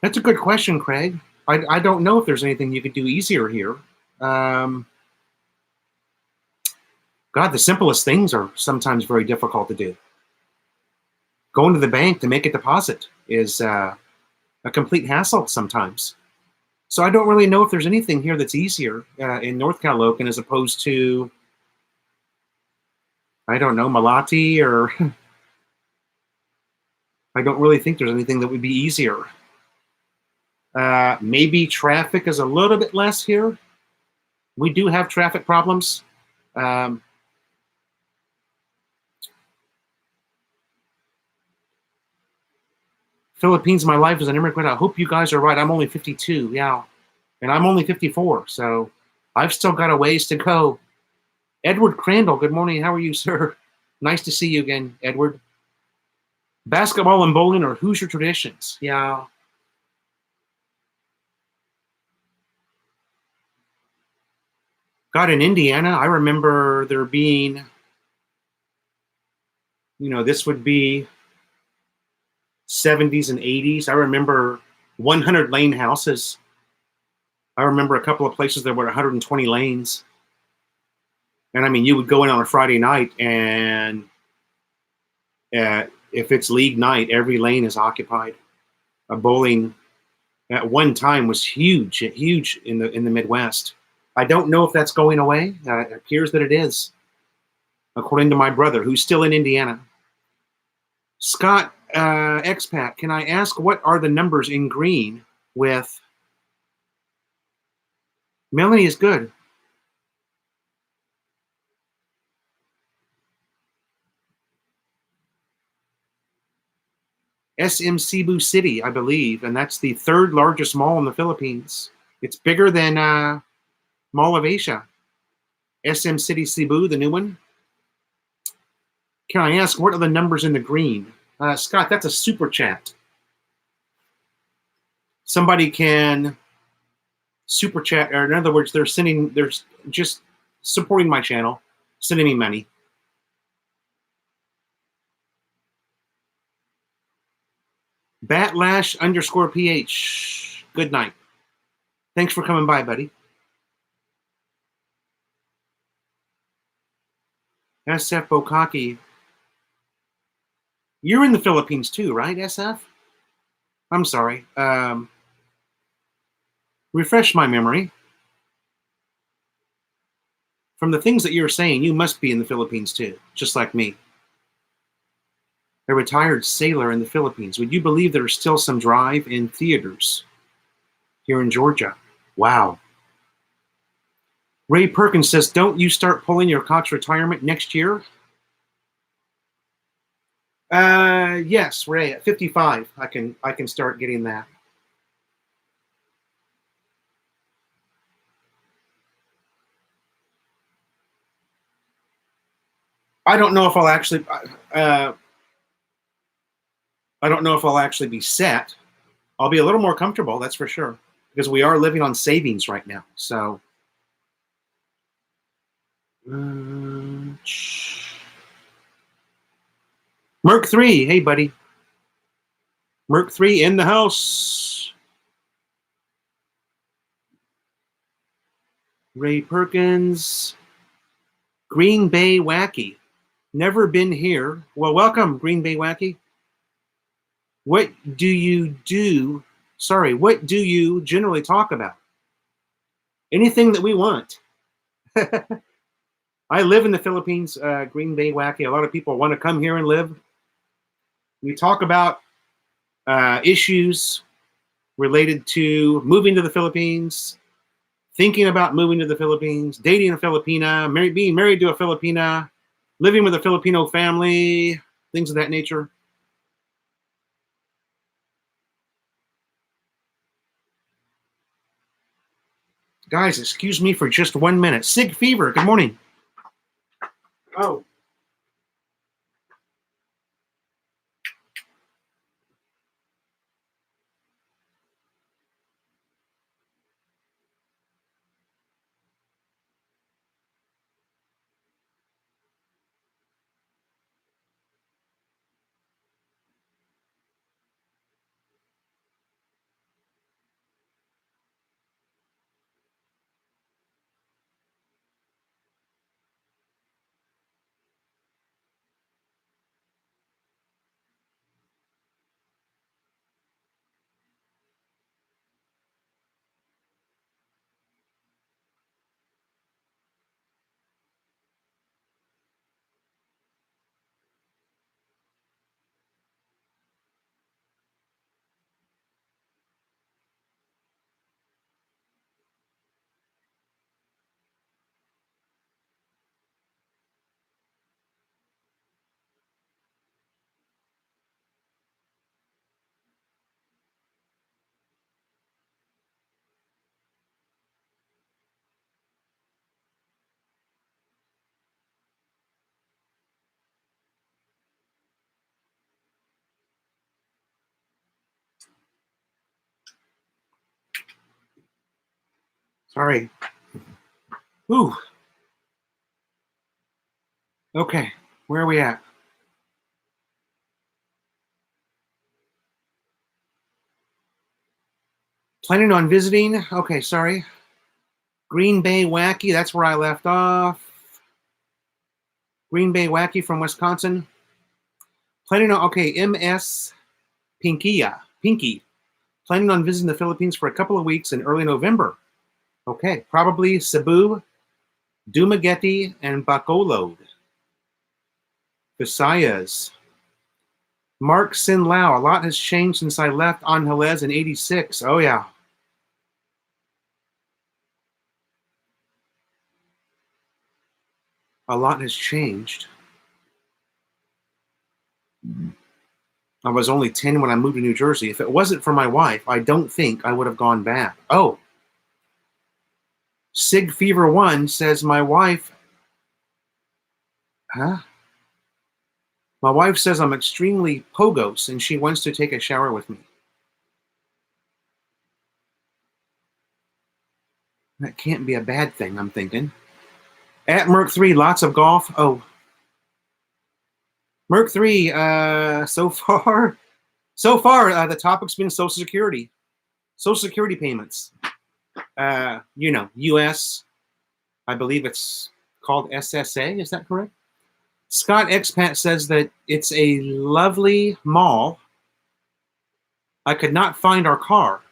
That's a good question, Craig. I don't know if there's anything you could do easier here. God, the simplest things are sometimes very difficult to do. Going to the bank to make a deposit is a complete hassle sometimes. So I don't really know if there's anything here that's easier in North Calocan as opposed to, I don't know, Malati, or I don't really think there's anything that would be easier. Maybe traffic is a little bit less here. We do have traffic problems. Philippines, my life as an immigrant. I hope you guys are right. I'm only 52, yeah. And I'm only 54, so I've still got a ways to go. Edward Crandall, good morning. How are you, sir? Nice to see you again, Edward. Basketball and bowling are Hoosier traditions. Yeah. God, in Indiana, I remember there being, this would be 70s and 80s. I remember 100 lane houses. I remember a couple of places that were 120 lanes. And I mean, you would go in on a Friday night, and if it's league night, every lane is occupied. Bowling at one time was huge in the Midwest. I don't know if that's going away. It appears that it is, according to my brother, who's still in Indiana. Scott, expat, can I ask what are the numbers in green with... Melanie is good. SM Cebu City, I believe, and that's the third largest mall in the Philippines. It's bigger than Mall of Asia. SM City Cebu, the new one. Can I ask what are the numbers in the green? Scott, that's a super chat. Somebody can super chat, or in other words, they're just supporting my channel, sending me money. Batlash_PH. Good night. Thanks for coming by, buddy. SF Bokaki. You're in the Philippines too, right, SF? I'm sorry. Refresh my memory. From the things that you're saying, you must be in the Philippines too, just like me. A retired sailor in the Philippines. Would you believe there are still some drive-in theaters here in Georgia? Wow. Ray Perkins says, don't you start pulling your Cox retirement next year? Yes, Ray, at 55, I can start getting that. I don't know if I'll actually be set. I'll be a little more comfortable, that's for sure, because we are living on savings right now. So Merc 3, hey buddy. Merc 3 in the house. Ray Perkins. Green Bay Wacky. Never been here. Well, welcome, Green Bay Wacky. What do you generally talk about? Anything that we want. I live in the Philippines, Green Bay Wacky. A lot of people want to come here and live. We talk about issues related to moving to the Philippines, thinking about moving to the Philippines, dating a Filipina, being married to a Filipina, living with a Filipino family, things of that nature. Guys, excuse me for just 1 minute. Sig Fever, good morning. Oh. Sorry. Ooh. Okay, where are we at? Planning on visiting? Okay, sorry. Green Bay Wacky, that's where I left off. Green Bay Wacky from Wisconsin. Planning on, okay, MS Pinky. Planning on visiting the Philippines for a couple of weeks in early November. Okay, probably Cebu, Dumaguete, and Bacolod. Visayas. Mark Sin Lao, a lot has changed since I left Angeles in 86. Oh, yeah. A lot has changed. I was only 10 when I moved to New Jersey. If it wasn't for my wife, I don't think I would have gone back. Oh. Sig Fever 1 says my wife... Huh? My wife says I'm extremely pogos and she wants to take a shower with me. That can't be a bad thing, I'm thinking. At Merc3, lots of golf. Oh. Merc3, so far, the topic's been Social Security. Social Security payments. You know, U.S., I believe it's called SSA, is that correct? Scott Expat says that it's a lovely mall. I could not find our car.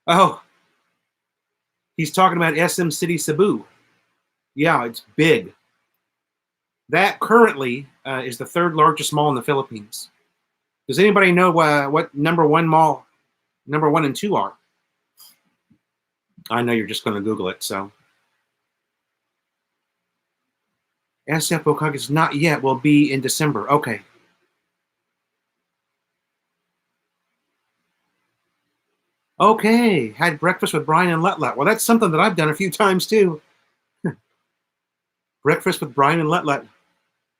Oh, he's talking about SM City Cebu. Yeah, it's big. That currently is the third largest mall in the Philippines. Does anybody know what number one and two are? I know you're just going to Google it, so. SF Okag is not yet, will be in December. Okay. Okay, had breakfast with Brian and Letlet. Well, that's something that I've done a few times too. Breakfast with Brian and Letlet.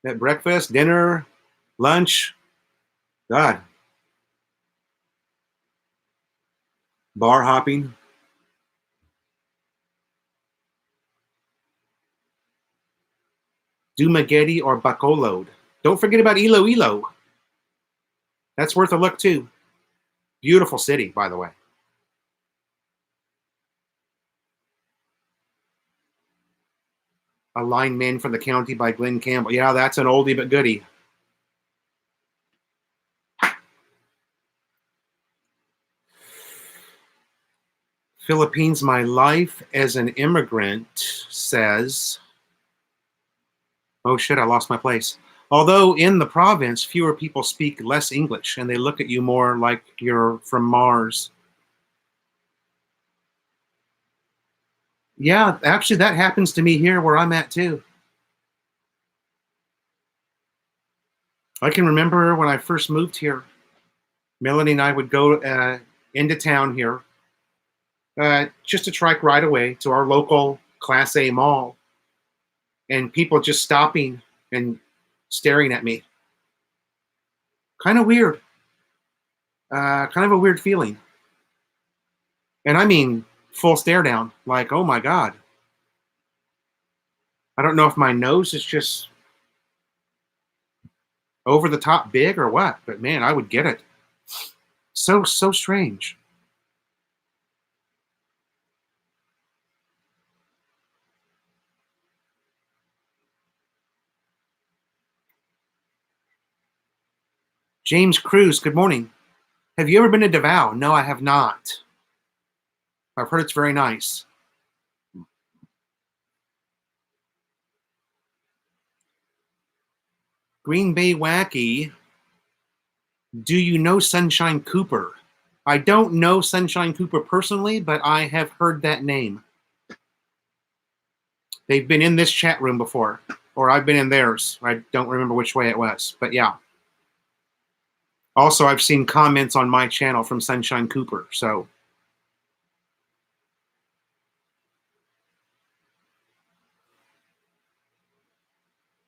At breakfast, dinner, lunch. God. Bar hopping. Dumaguete or Bacolod. Don't forget about Iloilo. That's worth a look too. Beautiful city, by the way. A Line Man from the County by Glenn Campbell. Yeah, that's an oldie but goodie. Philippines, my life as an immigrant says... Oh shit, I lost my place. Although in the province, fewer people speak less English and they look at you more like you're from Mars. Yeah, actually, that happens to me here where I'm at too. I can remember when I first moved here, Melanie and I would go into town here just to trike right away to our local Class A mall, and people just stopping and staring at me. Kind of weird. Kind of a weird feeling. And I mean, full stare down, like, oh my God. I don't know if my nose is just over the top big or what, but man, I would get it. So strange. James Cruz, good morning. Have you ever been to Davao? No, I have not. I've heard it's very nice. Green Bay Wacky, do you know Sunshine Cooper? I don't know Sunshine Cooper personally, but I have heard that name. They've been in this chat room before, or I've been in theirs. I don't remember which way it was, but yeah. Also, I've seen comments on my channel from Sunshine Cooper, so.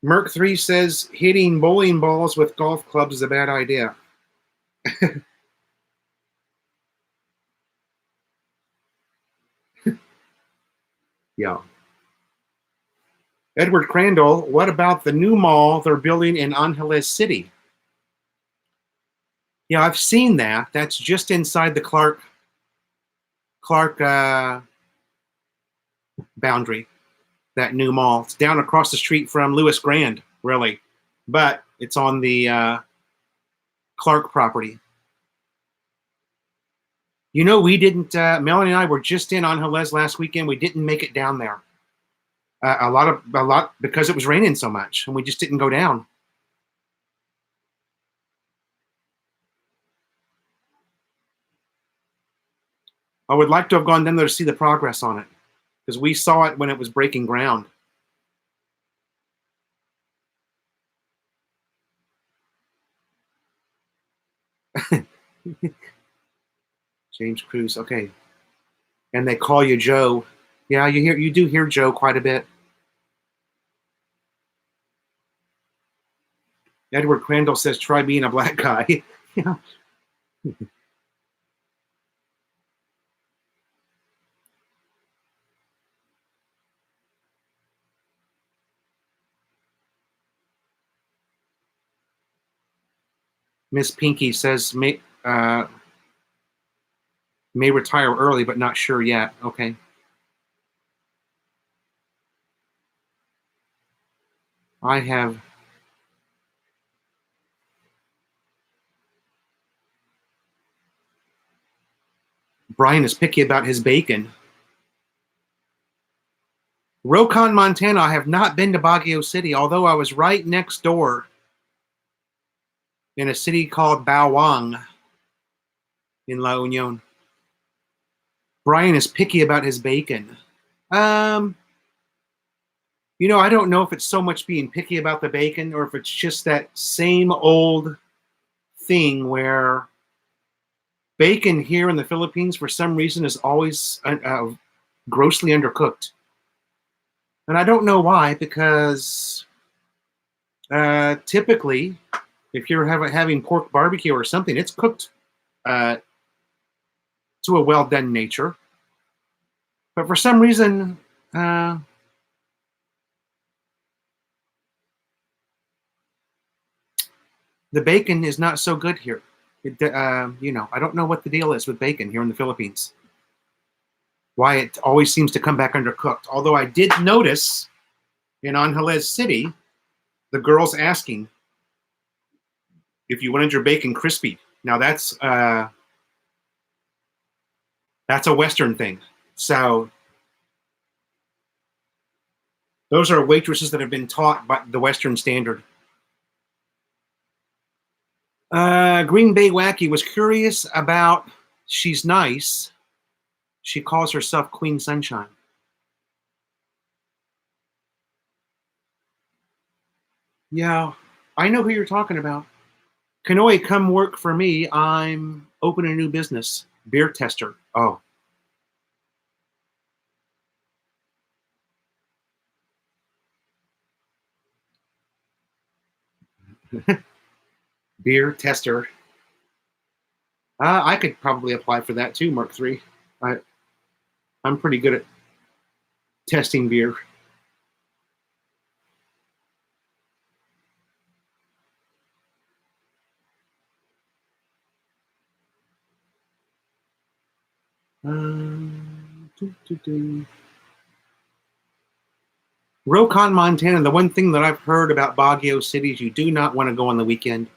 Merc3 says hitting bowling balls with golf clubs is a bad idea. Yeah. Edward Crandall, what about the new mall they're building in Angeles City? Yeah, I've seen that. That's just inside the Clark boundary, that new mall. It's down across the street from Lewis Grand, really. But it's on the Clark property. You know, we didn't, Melanie and I were just in Angeles last weekend. We didn't make it down there. A lot because it was raining so much, and we just didn't go down. I would like to have gone down there to see the progress on it, because we saw it when it was breaking ground. James Cruz, okay. And they call you Joe. Yeah, you do hear Joe quite a bit. Edward Crandall says, try being a black guy. Yeah. Miss Pinky says may retire early, but not sure yet. Okay. I have Brian is picky about his bacon. Rokon, Montana. I have not been to Baguio City, although I was right next door in a city called Bawang in La Union. Brian is picky about his bacon. You know, I don't know if it's so much being picky about the bacon or if it's just that same old thing where bacon here in the Philippines, for some reason, is always grossly undercooked. And I don't know why, because typically, if you're having pork barbecue or something, it's cooked to a well-done nature. But for some reason, the bacon is not so good here. You know, I don't know what the deal is with bacon here in the Philippines. Why it always seems to come back undercooked. Although I did notice in Angeles City, the girls asking if you wanted your bacon crispy. Now that's a Western thing. So those are waitresses that have been taught by the Western standard. Green Bay Wacky was curious about she's nice. She calls herself Queen Sunshine. Yeah, I know who you're talking about. Kanoi, come work for me. I'm opening a new business. Beer tester. Oh. Beer tester. I could probably apply for that too, Mark III. I, I'm pretty good at testing beer. Doo, doo, doo. Rokon, Montana. The one thing that I've heard about Baguio City is you do not want to go on the weekend.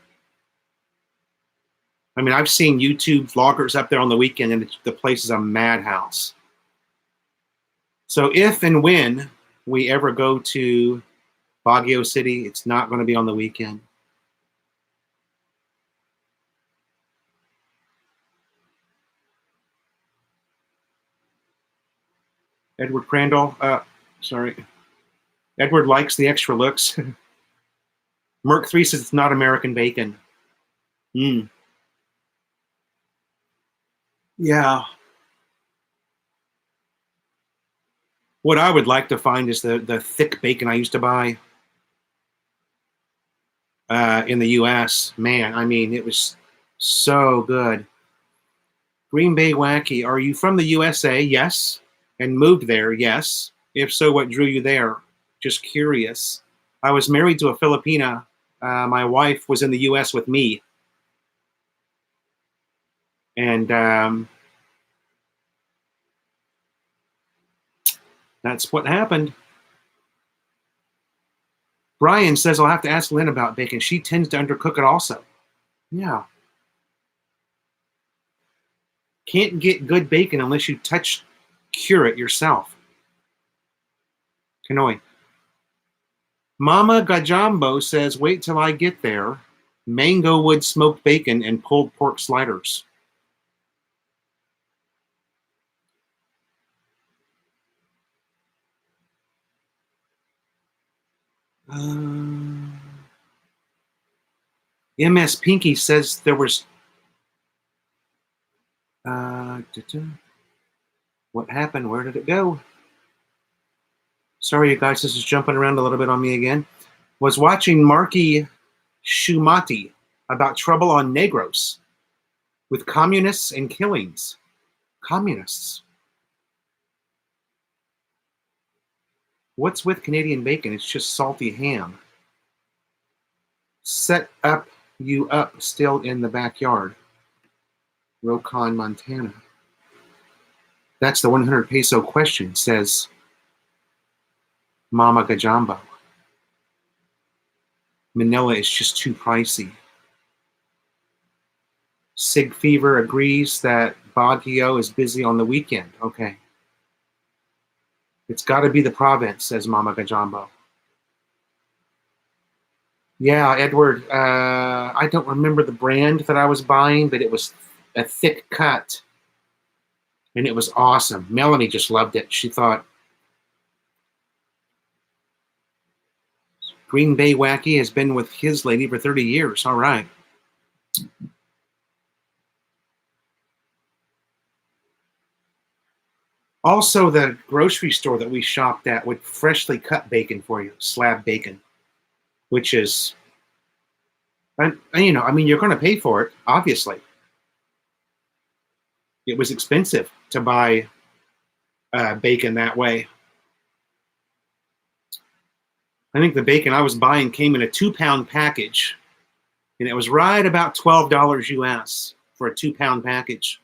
I mean, I've seen YouTube vloggers up there on the weekend, and the place is a madhouse. So if and when we ever go to Baguio City, it's not going to be on the weekend. Edward Crandall, sorry. Edward likes the extra looks. Merc 3 says it's not American bacon. Mm. Yeah. What I would like to find is the thick bacon I used to buy in the U.S. Man, I mean, it was so good. Green Bay Wacky, are you from the USA? Yes. And moved there? Yes. If so, what drew you there? Just curious. I was married to a Filipina. My wife was in the U.S. with me. And that's what happened. Brian says I'll have to ask Lynn about bacon. She tends to undercook it also. Yeah. Can't get good bacon unless you cure it yourself. Kanoi. Mama Gajambo says, wait till I get there. Mango wood smoked bacon and pulled pork sliders. MS Pinky says there was. What happened? Where did it go? Sorry, you guys, this is jumping around a little bit on me again. Was watching Marky Shumati about trouble on Negros with communists and killings. Communists. What's with Canadian bacon? It's just salty ham. Set up you up still in the backyard. Rokon, Montana. That's the 100 peso question, says Mama Gajambo. Manila is just too pricey. Sig Fever agrees that Baguio is busy on the weekend. Okay. It's got to be the province, says Mama Gajambo. Yeah, Edward, I don't remember the brand that I was buying, but it was a thick cut. And it was awesome. Melanie just loved it. She thought, Green Bay Wacky has been with his lady for 30 years. All right. Also, the grocery store that we shopped at would freshly cut bacon for you, slab bacon, which is, and you know, I mean, you're going to pay for it, obviously. It was expensive to buy bacon that way. I think the bacon I was buying came in a 2-pound package, and it was right about $12 US for a 2-pound package.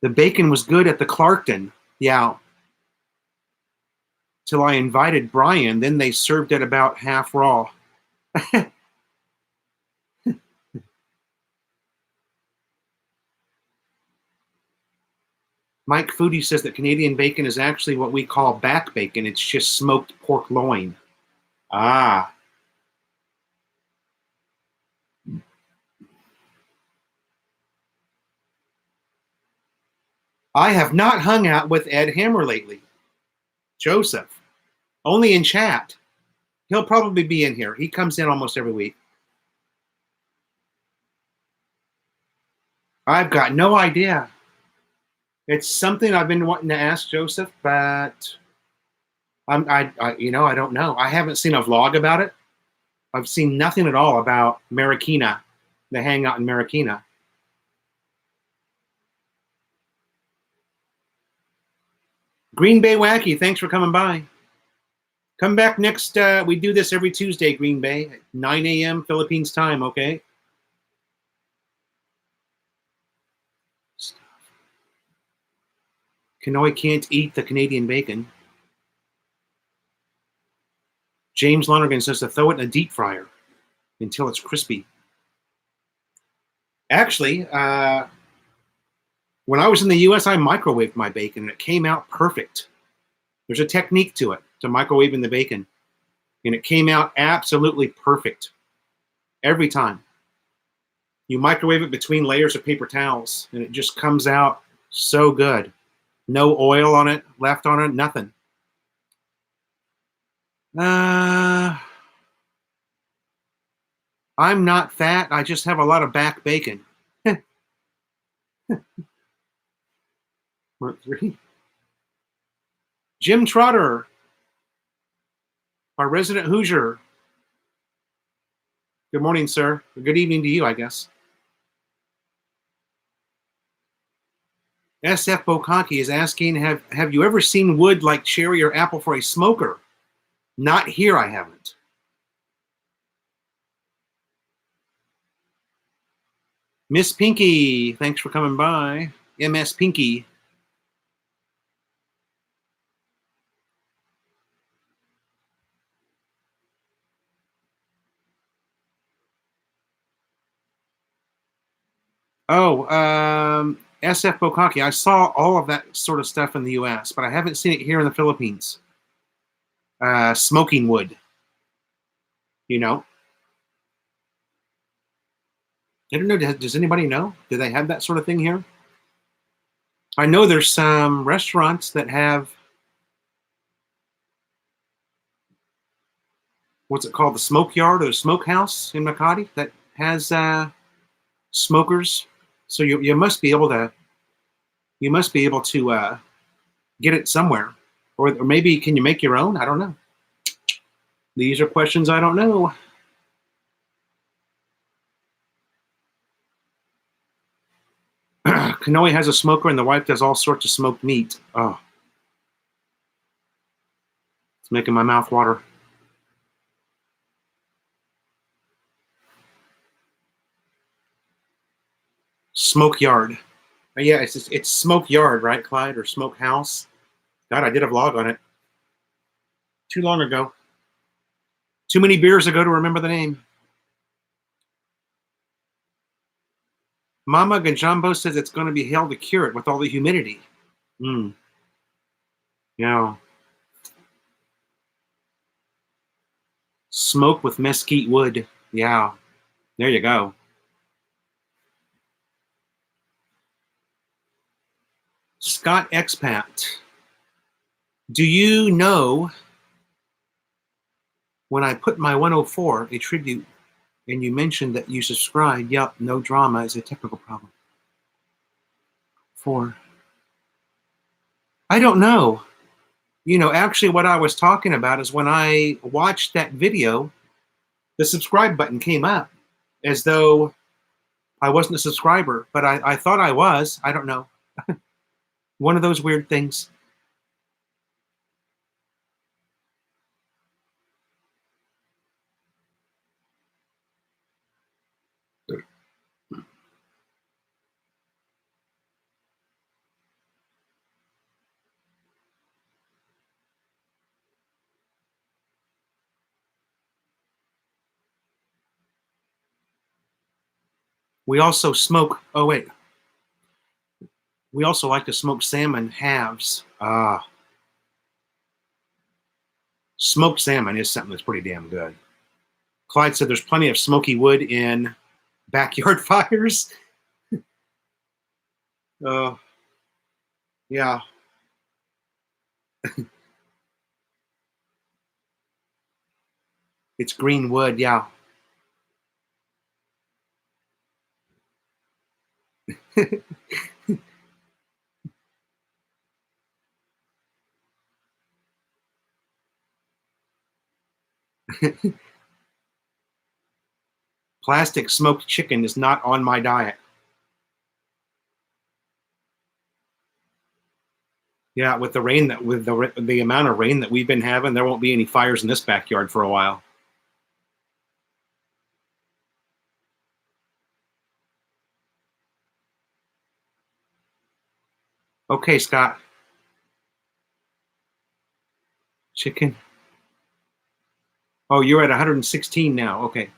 The bacon was good at the Clarkton. Yeah. Till I invited Brian, then they served it about half raw. Mike Foodie says that Canadian bacon is actually what we call back bacon. It's just smoked pork loin. Ah. I have not hung out with Ed Hammer lately. Joseph. Only in chat. He'll probably be in here. He comes in almost every week. I've got no idea. It's something I've been wanting to ask Joseph, but I don't know. I haven't seen a vlog about it. I've seen nothing at all about Marikina, the hangout in Marikina. Green Bay Wacky, thanks for coming by. Come back next. We do this every Tuesday, Green Bay, at 9 a.m. Philippines time, okay? Kanoi can't eat the Canadian bacon. James Lonergan says to throw it in a deep fryer until it's crispy. Actually, when I was in the U.S., I microwaved my bacon, and it came out perfect. There's a technique to it, to microwaving the bacon, and it came out absolutely perfect every time. You microwave it between layers of paper towels, and it just comes out so good. No oil on it, left on it, nothing. I'm not fat. I just have a lot of back bacon. Three. Jim Trotter, our resident Hoosier. Good morning, sir. Good evening to you, I guess. SF Bokaki is asking, have you ever seen wood like cherry or apple for a smoker? Not here, I haven't. Miss Pinky, thanks for coming by. MS Pinky. Oh, SF Bokaki. I saw all of that sort of stuff in the U.S., but I haven't seen it here in the Philippines. Smoking wood. You know? I don't know. Does anybody know? Do they have that sort of thing here? I know there's some restaurants that have, what's it called? The smoke yard or the smokehouse in Makati that has smokers. So you must be able to get it somewhere, or maybe can you make your own? I don't know. These are questions I don't know. Kanoi has a smoker, and the wife does all sorts of smoked meat. Oh, it's making my mouth water. Smoke yard. Yeah, it's smoke yard, right, Clyde, or smoke house? God, I did a vlog on it too long ago. Too many beers ago to remember the name. Mama Ganjambo says it's going to be hell to cure it with all the humidity. Yeah. Smoke with mesquite wood. Yeah. There you go. Scott Expat. Do you know when I put my 104, a tribute, and you mentioned that you subscribed, yep, no drama is a technical problem. 4. I don't know. You know, actually what I was talking about is when I watched that video, the subscribe button came up as though I wasn't a subscriber, but I thought I was. I don't know. One of those weird things. We also smoke, oh wait. We also like to smoke salmon halves. Smoked salmon is something that's pretty damn good. Clyde said there's plenty of smoky wood in backyard fires. Yeah. It's green wood, yeah. Plastic smoked chicken is not on my diet. Yeah, with the rain that with the amount of rain that we've been having, there won't be any fires in this backyard for a while. Okay, Scott. Chicken. Oh, you're at 116 now. Okay.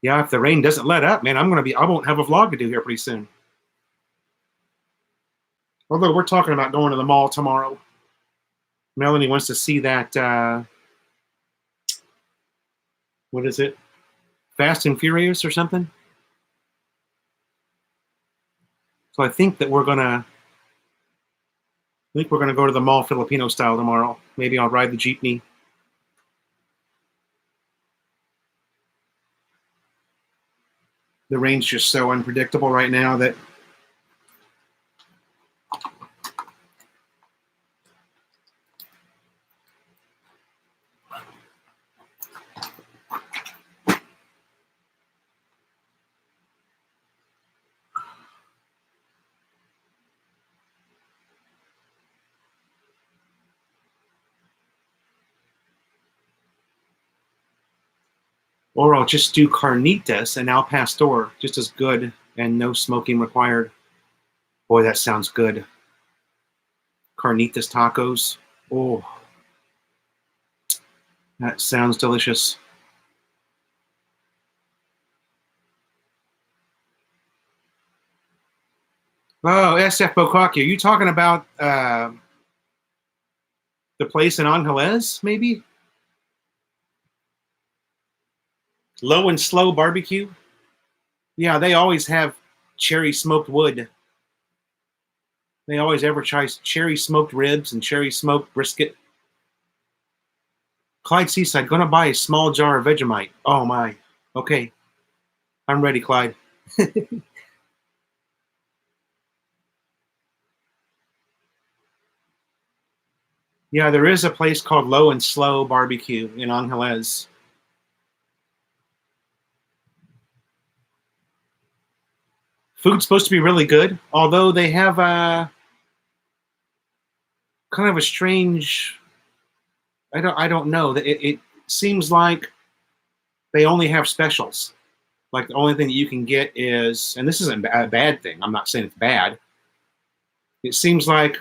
Yeah, if the rain doesn't let up, man, I won't have a vlog to do here pretty soon. Although we're talking about going to the mall tomorrow. Melanie wants to see that, what is it? Fast and Furious or something? So I think we're gonna go to the mall Filipino style tomorrow. Maybe I'll ride the jeepney. The rain's just so unpredictable right now that or I'll just do carnitas and al pastor, just as good and no smoking required. Boy, that sounds good. Carnitas tacos. Oh, that sounds delicious. Oh, SF Bokaki, are you talking about the place in Angeles, maybe? Low and Slow Barbecue? Yeah, they always have cherry smoked wood. They always advertise cherry smoked ribs and cherry smoked brisket. Clyde Seaside, gonna buy a small jar of Vegemite. Oh my. Okay, I'm ready, Clyde. Yeah, there is a place called Low and Slow Barbecue in Angeles. Food's supposed to be really good, although they have a kind of a strange. I don't know. It seems like they only have specials. Like the only thing that you can get is, and this isn't a bad thing. I'm not saying it's bad. It seems like,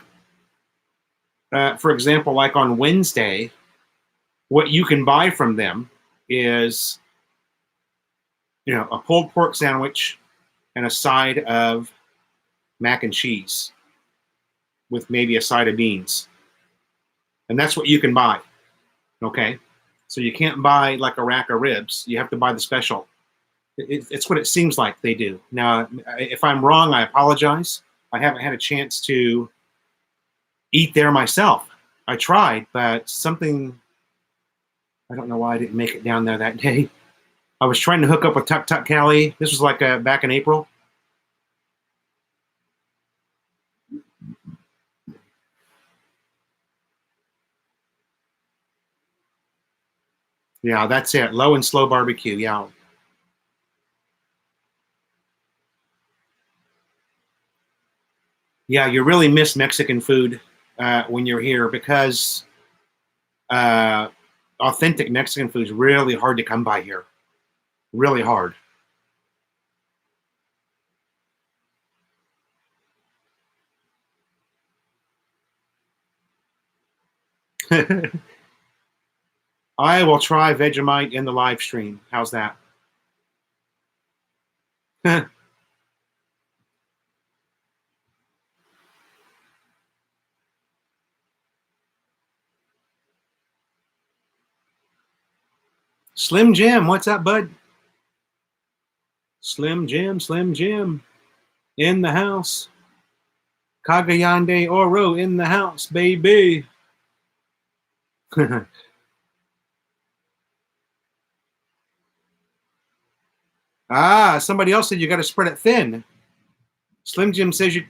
for example, like on Wednesday, what you can buy from them is, a pulled pork sandwich and a side of mac and cheese with maybe a side of beans, and that's what you can buy. Okay, so you can't buy like a rack of ribs. You have to buy the special. It's what it seems like they do. Now, if I'm wrong, I apologize. I haven't had a chance to eat there myself. I tried, but something, I don't know why I didn't make it down there that day. I was trying to hook up with Tuk Tuk Cali. This was like back in April. Yeah, that's it. Low and Slow Barbecue. Yeah. Yeah, you really miss Mexican food when you're here because uh, authentic Mexican food is really hard to come by here. Really hard. I will try Vegemite in the live stream. How's that? Slim Jim, what's up, bud? Slim Jim in the house. Kagayande Oro in the house, baby. Ah, somebody else said you got to spread it thin. Slim Jim says you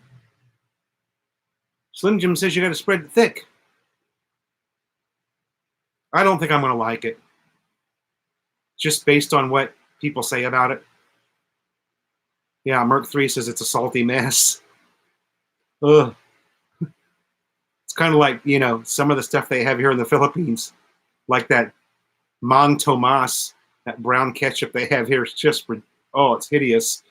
got to spread it thick. I don't think I'm going to like it. Just based on what people say about it. Yeah, Merc 3 says it's a salty mess. Ugh. It's kind of like, you know, some of the stuff they have here in the Philippines. Like that Mang Tomas, that brown ketchup they have here. It's just, oh, it's hideous.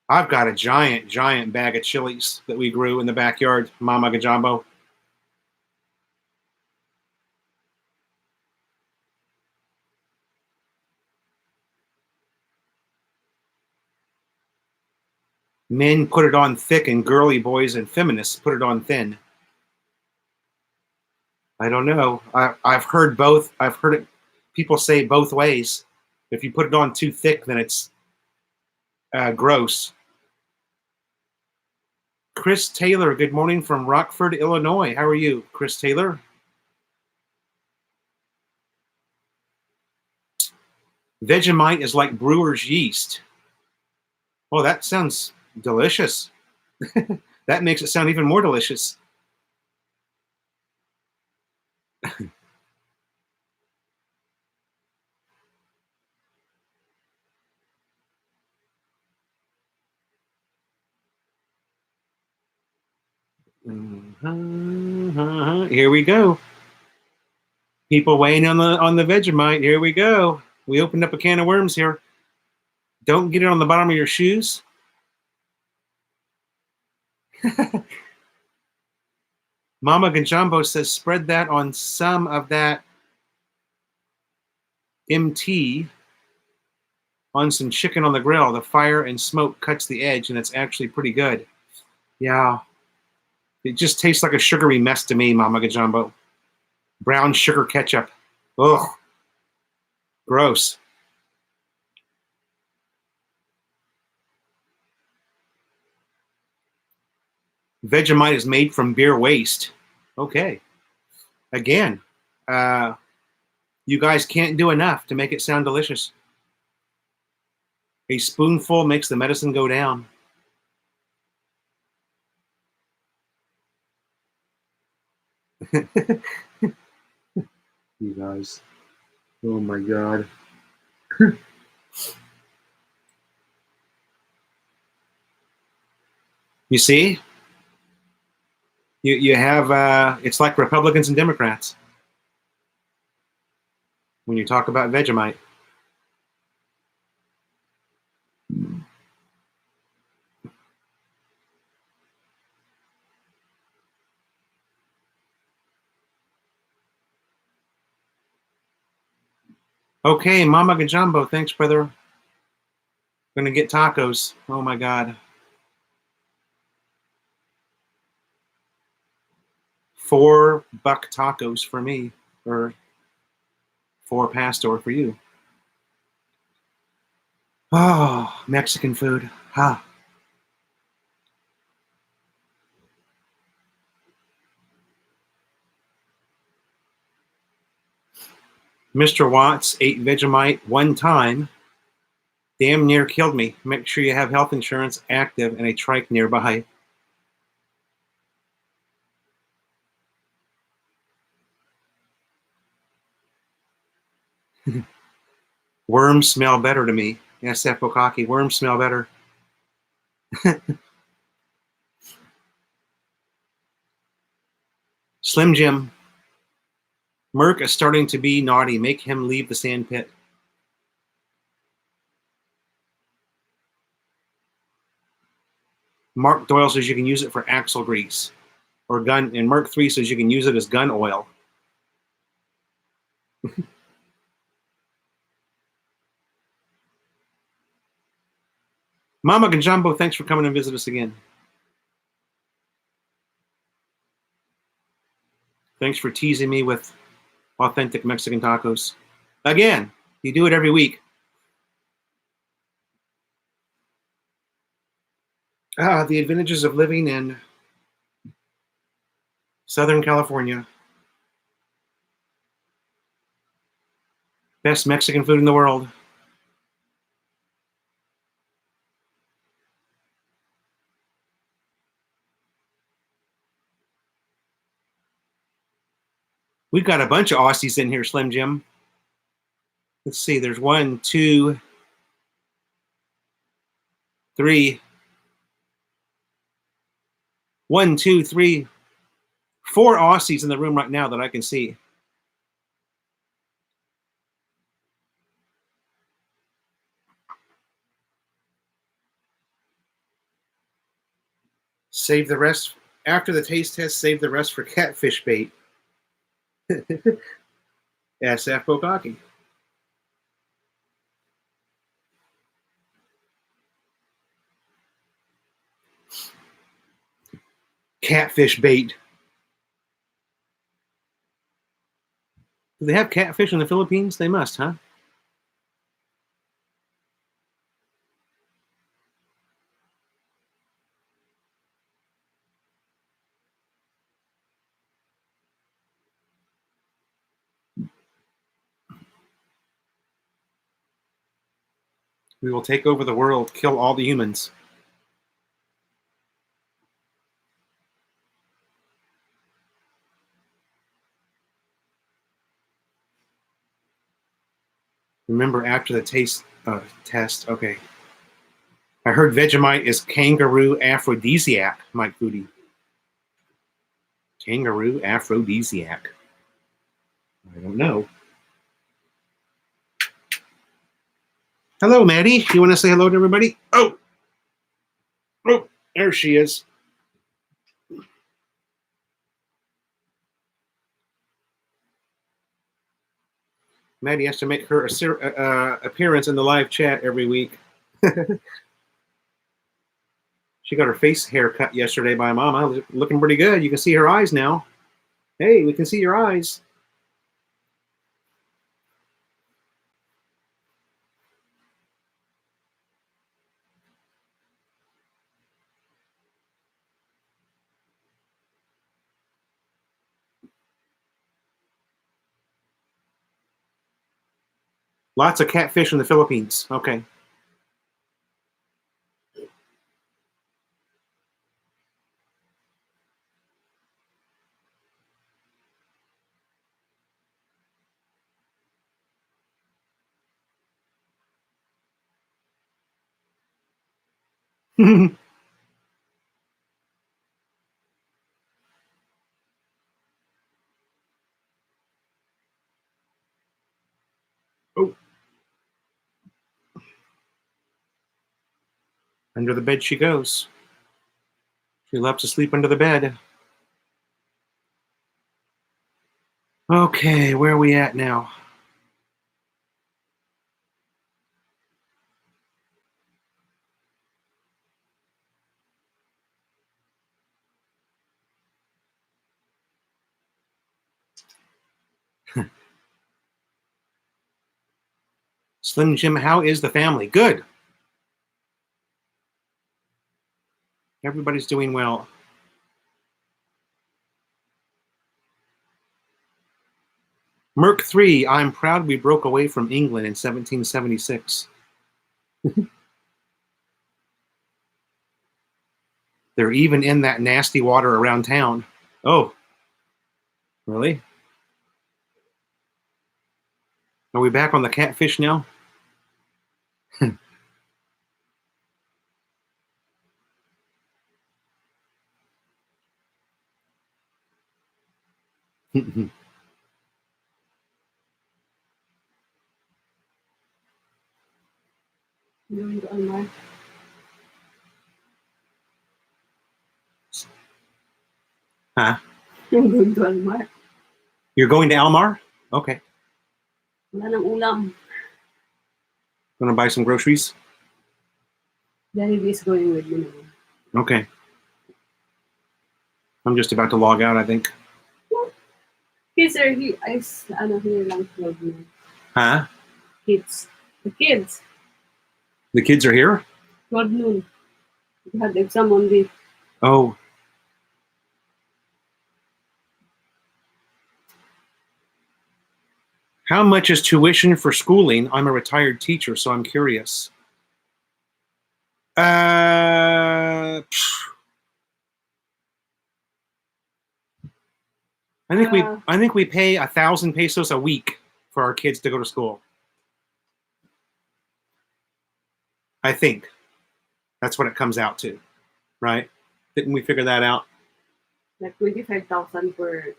I've got a giant bag of chilies that we grew in the backyard, Mama Gajambo. Men put it on thick and girly boys and feminists put it on thin. I don't know. I've heard both. I've heard it. People say it both ways. If you put it on too thick, then it's gross. Chris Taylor, good morning from Rockford, Illinois. How are you, Chris Taylor? Vegemite is like brewer's yeast. Oh, that sounds delicious. That makes it sound even more delicious. Here we go. People weighing on the Vegemite. Here we go. We opened up a can of worms here. Don't get it on the bottom of your shoes. Mama Ganjambo says spread that on some of that MT on some chicken on the grill. The fire and smoke cuts the edge, and it's actually pretty good. Yeah. It just tastes like a sugary mess to me, Mama Gajambo. Brown sugar ketchup. Ugh. Gross. Vegemite is made from beer waste. Okay. Again, you guys can't do enough to make it sound delicious. A spoonful makes the medicine go down. You guys. Oh my God. You see? You have, it's like Republicans and Democrats when you talk about Vegemite. Okay, Mama Gajambo, thanks, brother. Gonna get tacos. Oh my God. $4 tacos for me, or $4 pastor for you. Oh, Mexican food. Ha. Mr. Watts ate Vegemite one time. Damn near killed me. Make sure you have health insurance active and a trike nearby. Worms smell better to me. Yes, Sepokaki. Worms smell better. Slim Jim. Merc is starting to be naughty. Make him leave the sand pit. Mark Doyle says you can use it for axle grease or gun, and Merc 3 says you can use it as gun oil. Mama Ganjambo, thanks for coming and visit us again. Thanks for teasing me with authentic Mexican tacos. Again, you do it every week. The advantages of living in Southern California. Best Mexican food in the world. We've got a bunch of Aussies in here, Slim Jim. Let's see, there's 1, 2, 3. 1, 2, 3, 4 Aussies in the room right now that I can see. Save the rest after the taste test. Save the rest for catfish bait. SF Bokaki. Catfish bait. Do they have catfish in the Philippines? They must, huh? We will take over the world, kill all the humans. Remember after the taste test. Okay. I heard Vegemite is kangaroo aphrodisiac, Mike Foodie. Kangaroo aphrodisiac. I don't know. Hello, Maddie. You want to say hello to everybody? Oh, there she is. Maddie has to make her appearance in the live chat every week. She got her face hair cut yesterday by Mama. Looking pretty good. You can see her eyes now. Hey, we can see your eyes. Lots of catfish in the Philippines. Okay. Oh. Under the bed she goes. She loves to sleep under the bed. Okay, where are we at now? Slim Jim, how is the family? Good. Everybody's doing well. Merc 3, I'm proud we broke away from England in 1776. They're even in that nasty water around town. Oh, really? Are we back on the catfish now? Huh? I'm going to Almar. You're going to Almar? Okay. Wala nang ulam. Gonna buy some groceries? Daddy is going with me naman. Okay. I'm just about to log out, I think. Kids are here. Here lang 12 na. Huh? Kids. The kids. The kids are here? 12 noon. We had exam on the Oh. How much is tuition for schooling? I'm a retired teacher, so I'm curious. I think we pay 1,000 pesos a week for our kids to go to school. I think that's what it comes out to, right? Didn't we figure that out? like 25,000 for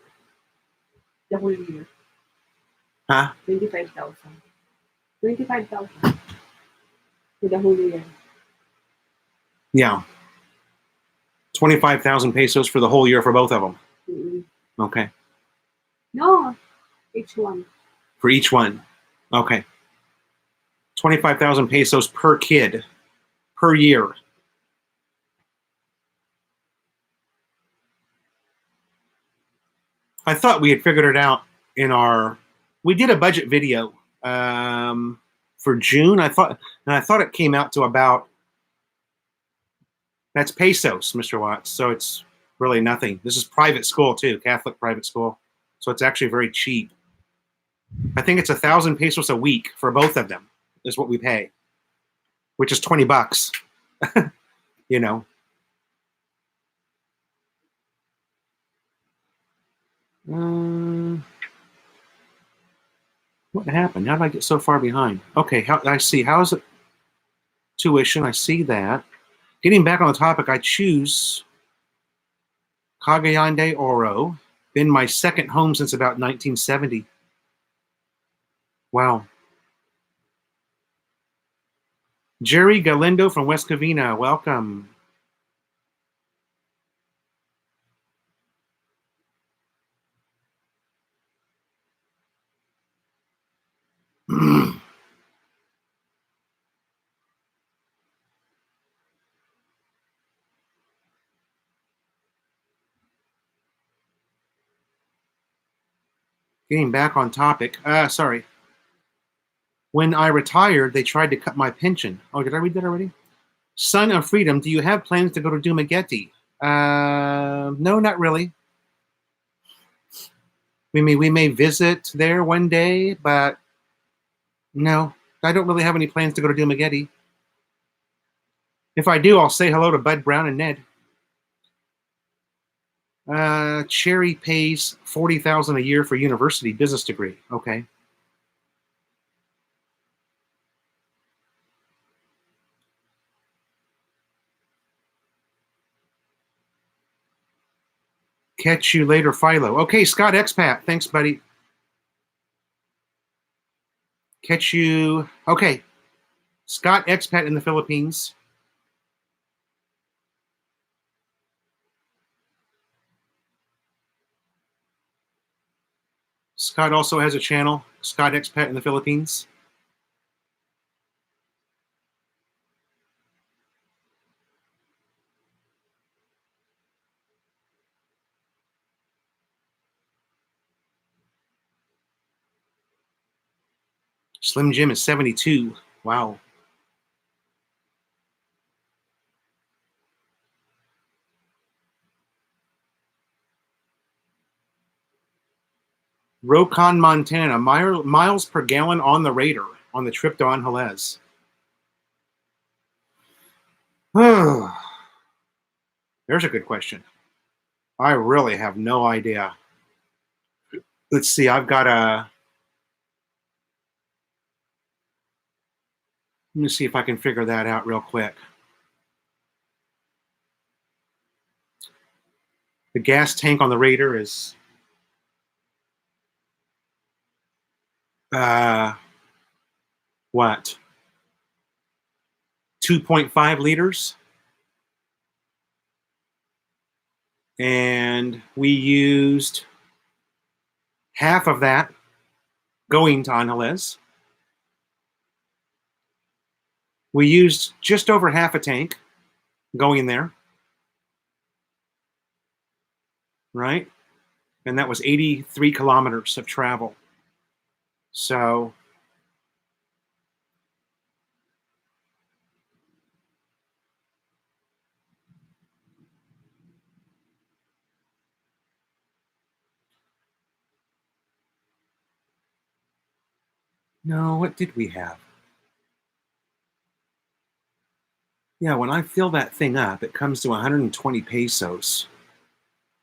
the whole year. Huh? 25,000. 25,000 for the whole year. Yeah. 25,000 pesos for the whole year for both of them. Mm-mm. Okay. No, each one. For each one. Okay. 25,000 pesos per kid per year. I thought we had figured it out in we did a budget video for June. I thought it came out to about, that's pesos, Mr. Watts. So it's really nothing. This is private school too, Catholic private school. So it's actually very cheap. I think it's 1,000 pesos a week for both of them is what we pay, which is $20, you know. What happened? How did I get so far behind? Okay, I see. How is it? Tuition, I see that. Getting back on the topic, I choose Cagayan de Oro. Been my second home since about 1970. Wow. Jerry Galindo from West Covina, welcome. Getting back on topic. Sorry. When I retired, they tried to cut my pension. Oh, did I read that already? Son of Freedom, do you have plans to go to Dumaguete? No, not really. We may visit there one day, but no, I don't really have any plans to go to Dumaguete. If I do, I'll say hello to Bud Brown and Ned. Cherry pays $40,000 a year for university business degree. Okay. Catch you later, Philo. Okay, Scott Expat. Thanks, buddy. Catch you. Okay. Scott Expat in the Philippines. Scott also has a channel, Scott Expat in the Philippines. Slim Jim is 72. Wow. Rokon, Montana. Miles per gallon on the Raider on the trip to Angeles. There's a good question. I really have no idea. Let's see. I've got let me see if I can figure that out real quick. The gas tank on the Raider is what? 2.5 liters. And we used half of that going to Angeles. We used just over half a tank going there, right? And that was 83 kilometers of travel. So no, what did we have? Yeah, when I fill that thing up, it comes to 120 pesos.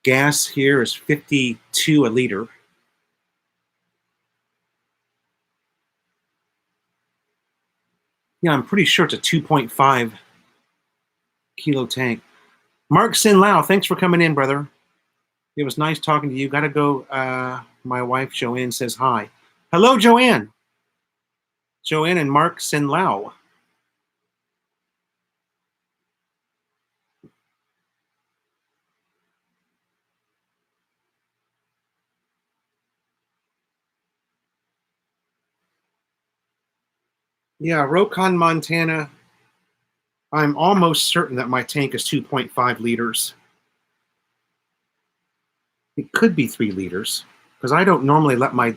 Gas here is 52 a liter. Yeah, I'm pretty sure it's a 2.5 kilo tank. Mark Sin Lao, thanks for coming in, brother. It was nice talking to you. Gotta go. My wife Joanne says hi. Hello, Joanne. Joanne and Mark Sin Lao. Yeah, Rokon, Montana. I'm almost certain that my tank is 2.5 liters. It could be 3 liters because I don't normally let my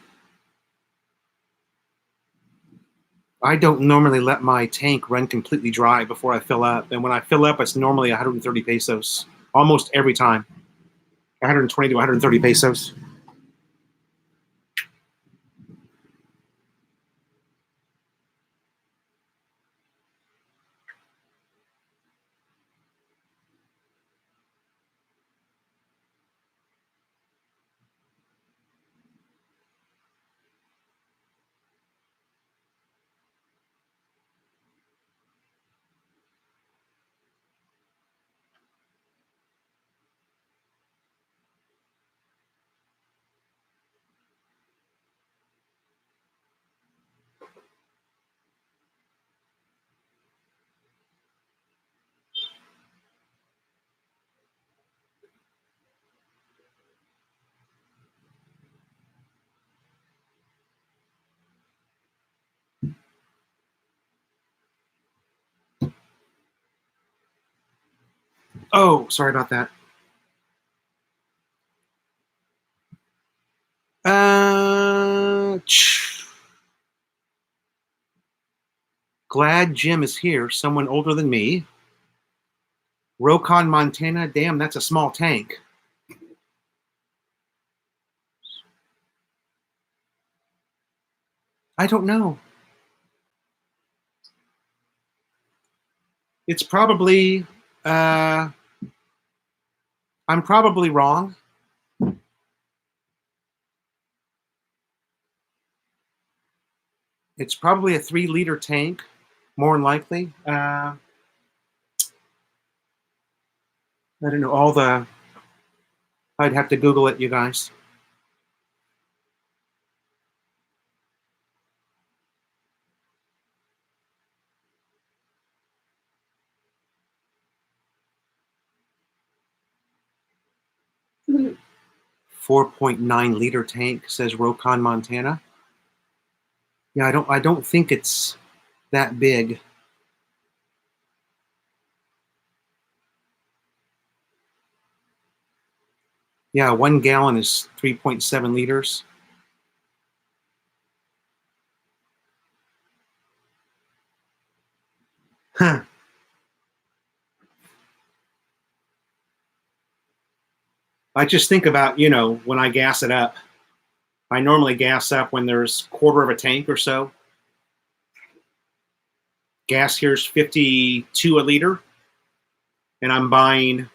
tank run completely dry before I fill up. And when I fill up, it's normally 130 pesos almost every time. 120 to 130 pesos. Oh, sorry about that. Glad Jim is here. Someone older than me. Rokon, Montana. Damn, that's a small tank. I don't know. It's probably, I'm probably wrong. It's probably a 3-liter tank, more than likely. I don't know, I'd have to Google it, you guys. Mhm. 4.9-liter tank, says Rokon, Montana. Yeah, I don't think it's that big. Yeah, 1 gallon is 3.7 liters. Huh. I just think about, when I gas it up. I normally gas up when there's a quarter of a tank or so. Gas here's 52 a liter, and I'm buying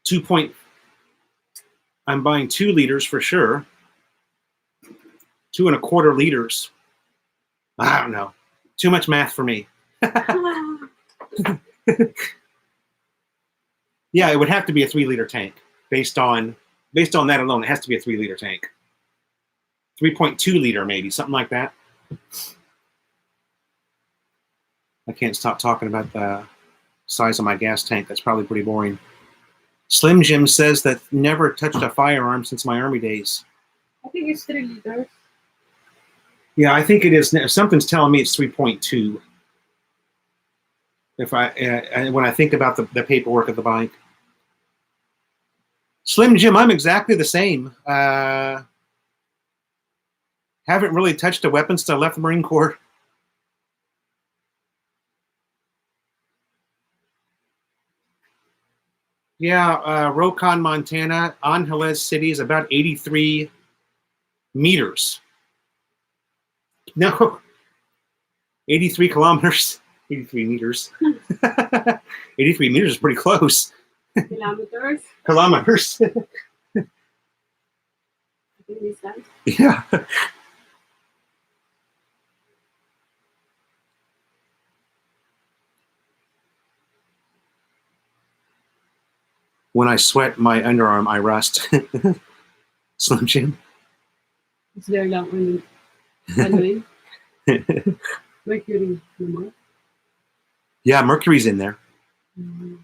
2 liters for sure. 2.25 liters. I don't know. Too much math for me. Yeah, it would have to be a 3-liter tank based on that alone. It has to be a 3-liter tank. 3.2 liter, maybe something like that. I can't stop talking about the size of my gas tank. That's probably pretty boring. Slim Jim says that never touched a firearm since my army days. I think it's 3 liters. Yeah, I think it is. Something's telling me it's 3.2. If when I think about the paperwork of the bike. Slim Jim, I'm exactly the same. Haven't really touched a weapon since I left the Marine Corps. Yeah, Rokon, Montana, Angeles City is about 83 meters. No, 83 kilometers. 83 meters. 83 meters is pretty close. Kilometers. Kilometers. I think distance. Yeah. When I sweat my underarm, I rust. Slim Jim. It's very long anyway. Mercury. Yeah, Mercury's in there. Mm-hmm.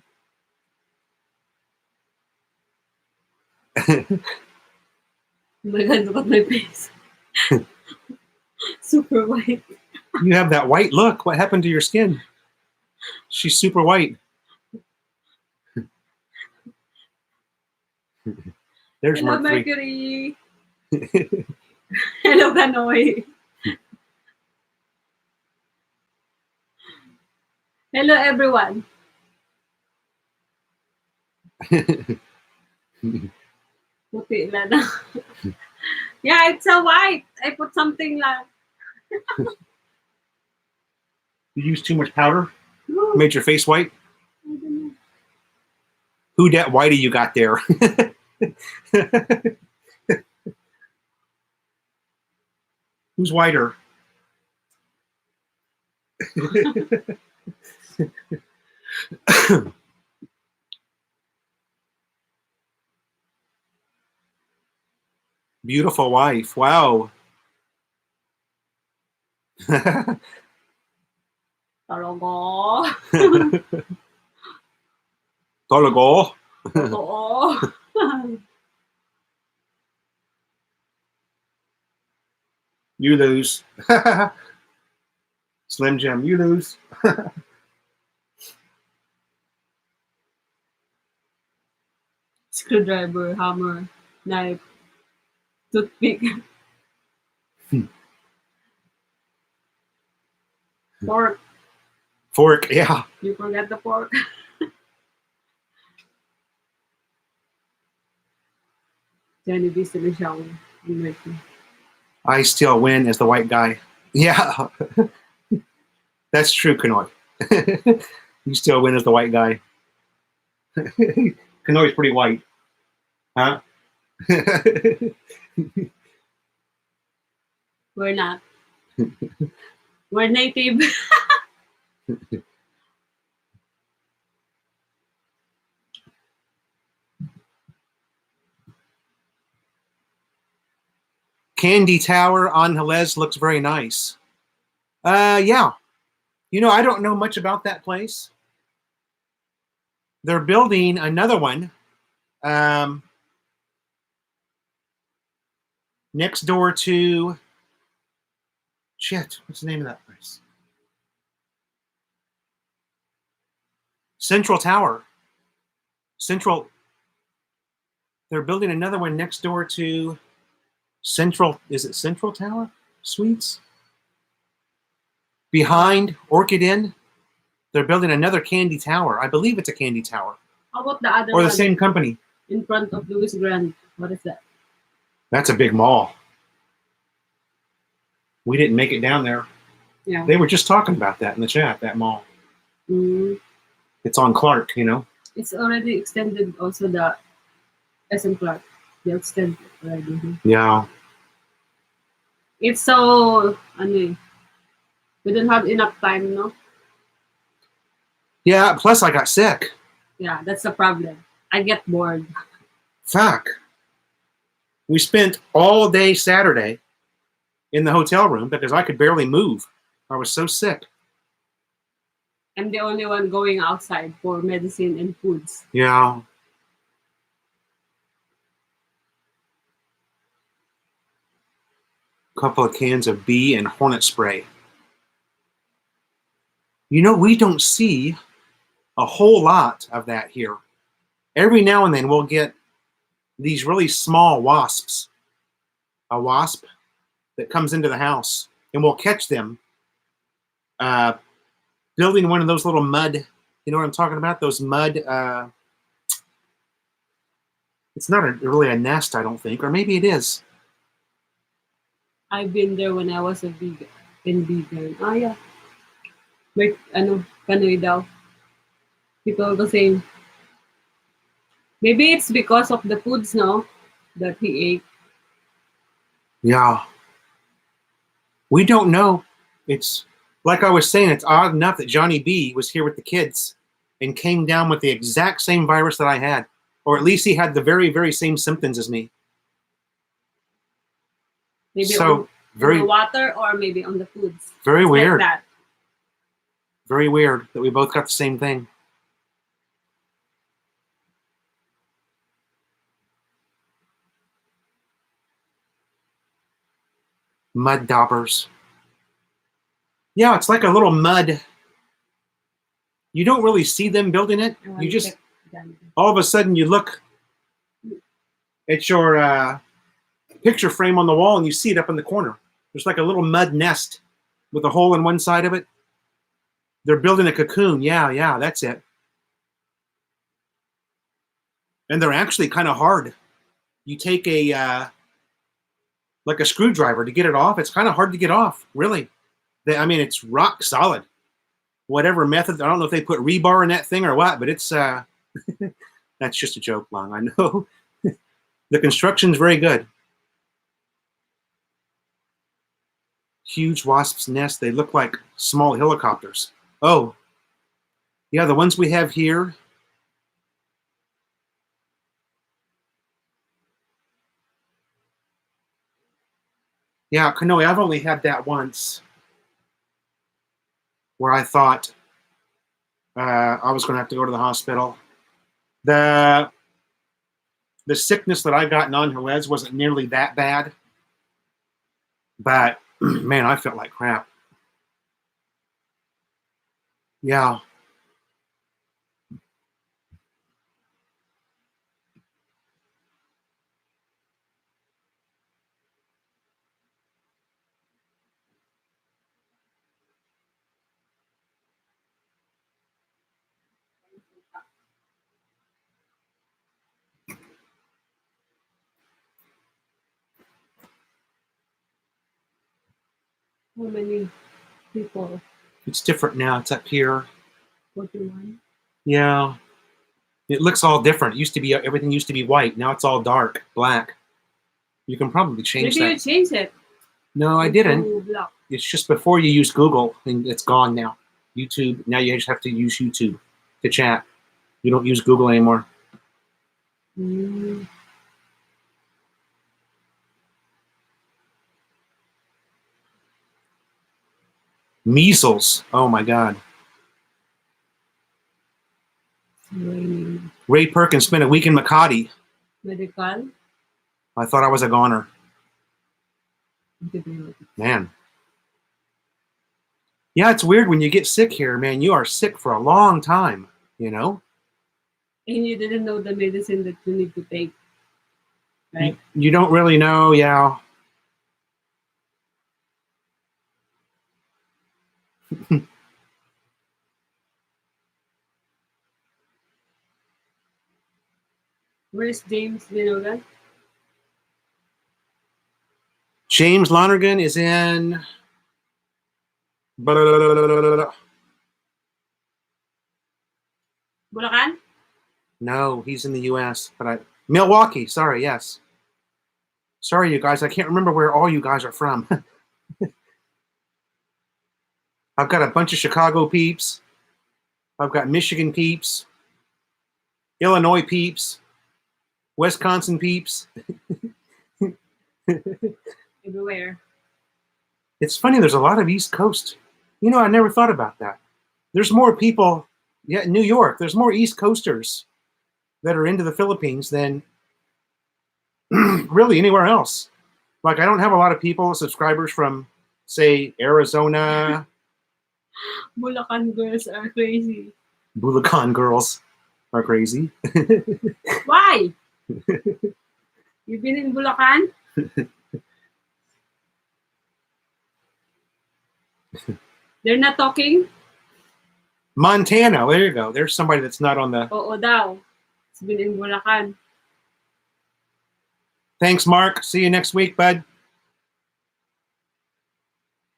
Oh my God, look at my face. Super white. You have that white look. What happened to your skin? She's super white. There's Hello, Mercury. Hello, Kanoy. Hello, everyone. Puti na na. Yeah, it's so white. I put something like. You used too much powder? No, Made your face white? I don't know. Who dat whitey you got there? Who's whiter? Beautiful wife. Wow. Tologo. Tologo. Totoo. You lose. Slim Jim, you lose. Screwdriver, hammer, knife, toothpick. Fork. Fork, yeah. You forgot the fork. Jenny B. Silishaw. I still win as the white guy. Yeah. That's true, Kanoy. You still win as the white guy. Kanoy's pretty white. Huh? We're not. We're native. Candy Tower on Halez looks very nice. Yeah. You know, I don't know much about that place. They're building another one next door to, shit, what's the name of that place? Central Tower. They're building another one next door to Central, is it Central Tower Suites? Behind Orchid Inn, they're building another candy tower. I believe it's a candy tower. How about the other Or the one? same company. In front of Louis Grand. What is that? That's a big mall. We didn't make it down there. Yeah. They were just talking about that in the chat, that mall. Mm. It's on Clark, you know? It's already extended also the SM Clark. They extended already. Yeah. It's so, we don't have enough time, no? Yeah, plus I got sick. Yeah, that's the problem. I get bored. Fuck. We spent all day Saturday in the hotel room because I could barely move. I was so sick. I'm the only one going outside for medicine and foods. Yeah. couple of cans of bee and hornet spray. You know, we don't see a whole lot of that here. Every now and then we'll get these really small wasps. A wasp that comes into the house, and we'll catch them building one of those little mud, you know what I'm talking about? Those mud, it's not really a nest, I don't think, or maybe it is. I've been there when I was a vegan. Oh yeah. May Panoy daw. People the same. Maybe it's because of the foods, no? That he ate. Yeah. We don't know. It's like I was saying, it's odd enough that Johnny B was here with the kids and came down with the exact same virus that I had. Or at least he had the very, very same symptoms as me. Maybe so on the water or maybe on the foods. Very it's weird. Like that. Very weird that we both got the same thing. Mud daubers. Yeah, it's like a little mud. You don't really see them building it. You just, all of a sudden you look at your picture frame on the wall and you see it up in the corner. There's like a little mud nest with a hole in one side of it. They're building a cocoon. Yeah, that's it. And they're actually kind of hard. You take a, like a screwdriver to get it off. It's kind of hard to get off, really. I mean, it's rock solid. Whatever method, I don't know if they put rebar in that thing or what, but it's, that's just a joke, Long, I know. The construction's very good. Huge wasp's nest. They look like small helicopters. Oh, yeah, the ones we have here. Yeah, Kanoe, I've only had that once where I thought I was going to have to go to the hospital. The sickness that I got non-Halez wasn't nearly that bad, but man, I felt like crap. Yeah. How many people? It's different now. It's up here. 41. Yeah. It looks all different. It used to be, everything used to be white. Now it's all dark, black. You can probably change that. Maybe you changed it. No, I didn't. It's just before you use Google, and it's gone now. YouTube, now you just have to use YouTube to chat. You don't use Google anymore. Measles. Oh my God. Ray Perkins spent a week in Makati. Medical? I thought I was a goner. Man. Yeah, it's weird when you get sick here, man. You are sick for a long time, you know? And you didn't know the medicine that you need to take, right? You don't really know, yeah. Where's James? Do you know that? James Lonergan is in... Bulacan? No, he's in the U.S., but Milwaukee, sorry, yes. Sorry, you guys, I can't remember where all you guys are from. I've got a bunch of Chicago peeps. I've got Michigan peeps. Illinois peeps. Wisconsin peeps. Everywhere. It's funny, there's a lot of East Coast. You know, I never thought about that. There's more people, yeah, in New York, there's more East Coasters that are into the Philippines than really anywhere else. Like, I don't have a lot of people, subscribers from, say, Arizona. Bulacan girls are crazy. Bulacan girls are crazy. Why? You've been in Bulacan? They're not talking? Montana, there you go. There's somebody that's not on the... Oo daw. It's been in Bulacan. Thanks, Mark. See you next week, bud.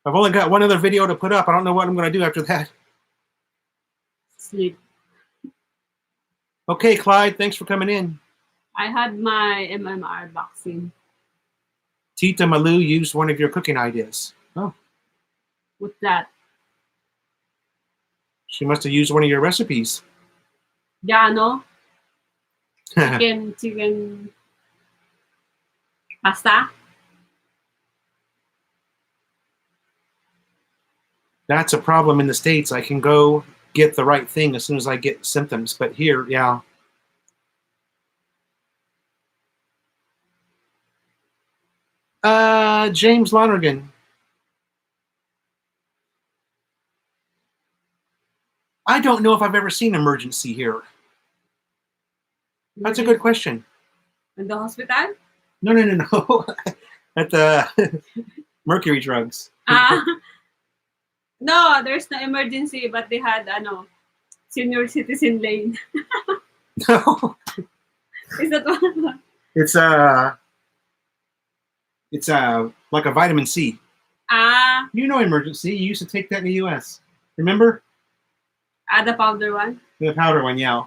I've only got one other video to put up. I don't know what I'm going to do after that. Sleep. Okay, Clyde, thanks for coming in. I had my MMR vaccine. Tita Malou used one of your cooking ideas. Oh, What's that? she must have used one of your recipes. Yeah, no? Chicken pasta? That's a problem in the States. I can go get the right thing as soon as I get symptoms. But here, yeah. James Lonergan. I don't know if I've ever seen emergency here. That's a good question. In the hospital? No. At the Mercury drugs. No, there's no emergency, but they had senior citizen lane. No. Is that one? It's like a vitamin C. You know emergency. You used to take that in the U.S. Remember? The powder one? The powder one, yeah.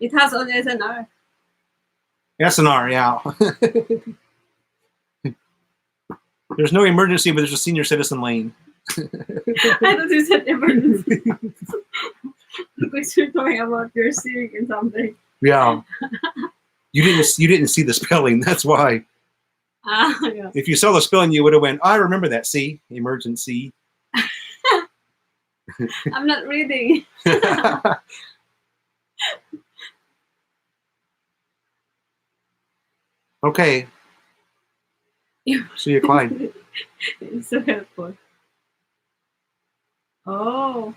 It has on SNR. SNR, yeah. There's no emergency, but there's a senior citizen lane. I thought you said emergency. Because you're talking about your sick and something. Yeah. You didn't see the spelling. That's why. Yeah. If you saw the spelling, you would have went, I remember that. See? Emergency. I'm not reading. Okay. See you, Clyde. It's so helpful. Oh.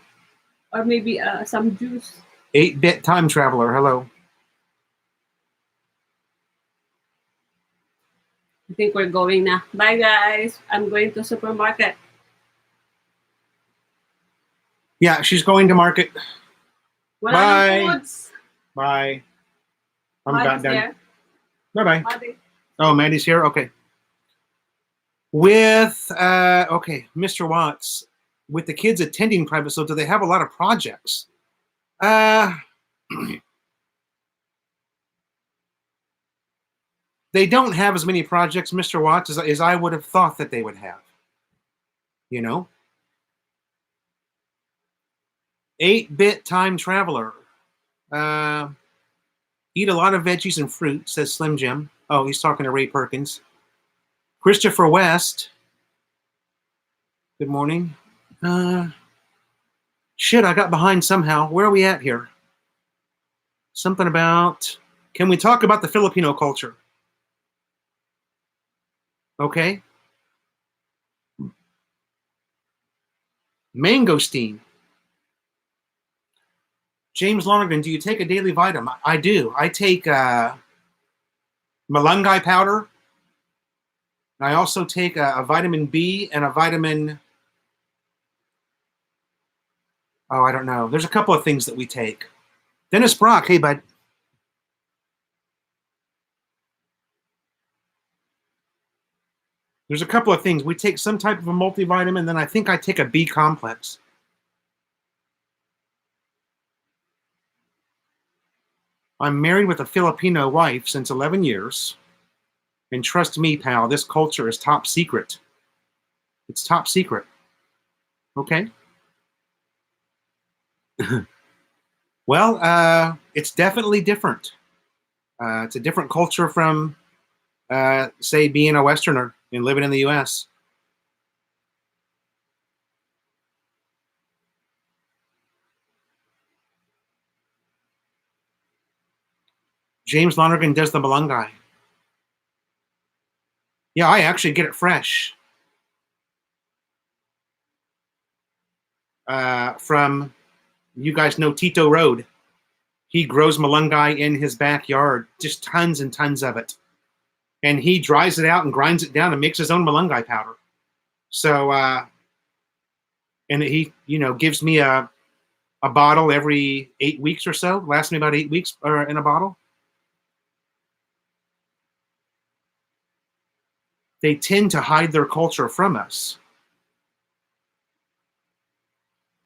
Or maybe some juice. 8-bit time traveler. Hello. I think we're going now. Bye, guys. I'm going to supermarket. Yeah, she's going to market. Wala Bye. ng foods. Bye. I'm Maddie's about done. there. Bye-bye. Maddie. Oh, Mandy's here? Okay. With, okay, Mr. Watts, with the kids attending private school, do they have a lot of projects? They don't have as many projects, Mr. Watts, as I would have thought that they would have. You know? 8-bit time traveler. Eat a lot of veggies and fruit, says Slim Jim. Oh, he's talking to Ray Perkins. Christopher West. Good morning. Shit, I got behind somehow. Where are we at here? Something about... Can we talk about the Filipino culture? Okay. Mangosteen. James Lonergan, do you take a daily vitamin? I do. I take malunggay powder. I also take a vitamin B and a vitamin... Oh, I don't know. There's a couple of things that we take. Dennis Brock, hey, bud. There's a couple of things. We take some type of a multivitamin, then I think I take a B complex. I'm married with a Filipino wife since 11 years. And trust me, pal, this culture is top secret. It's top secret. Okay? Well, it's definitely different. It's a different culture from, say, being a Westerner and living in the U.S. James Lonergan does the malunggay. Yeah, I actually get it fresh from, you guys know Tito Road. He grows malunggay in his backyard, just tons and tons of it. And he dries it out and grinds it down and makes his own malunggay powder. So, and he, gives me a bottle every 8 weeks or so. Lasts me about 8 weeks in a bottle. They tend to hide their culture from us.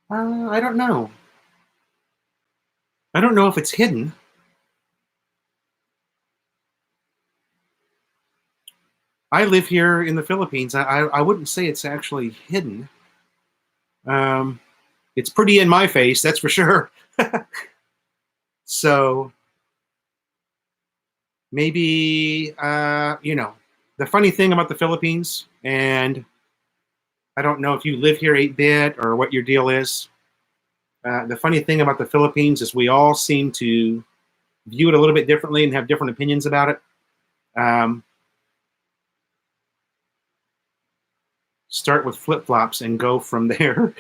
I don't know. I don't know if it's hidden. I live here in the Philippines. I wouldn't say it's actually hidden. It's pretty in my face, that's for sure. So maybe, the funny thing about the Philippines, and I don't know if you live here 8-bit or what your deal is. The funny thing about the Philippines is we all seem to view it a little bit differently and have different opinions about it. Start with flip-flops and go from there.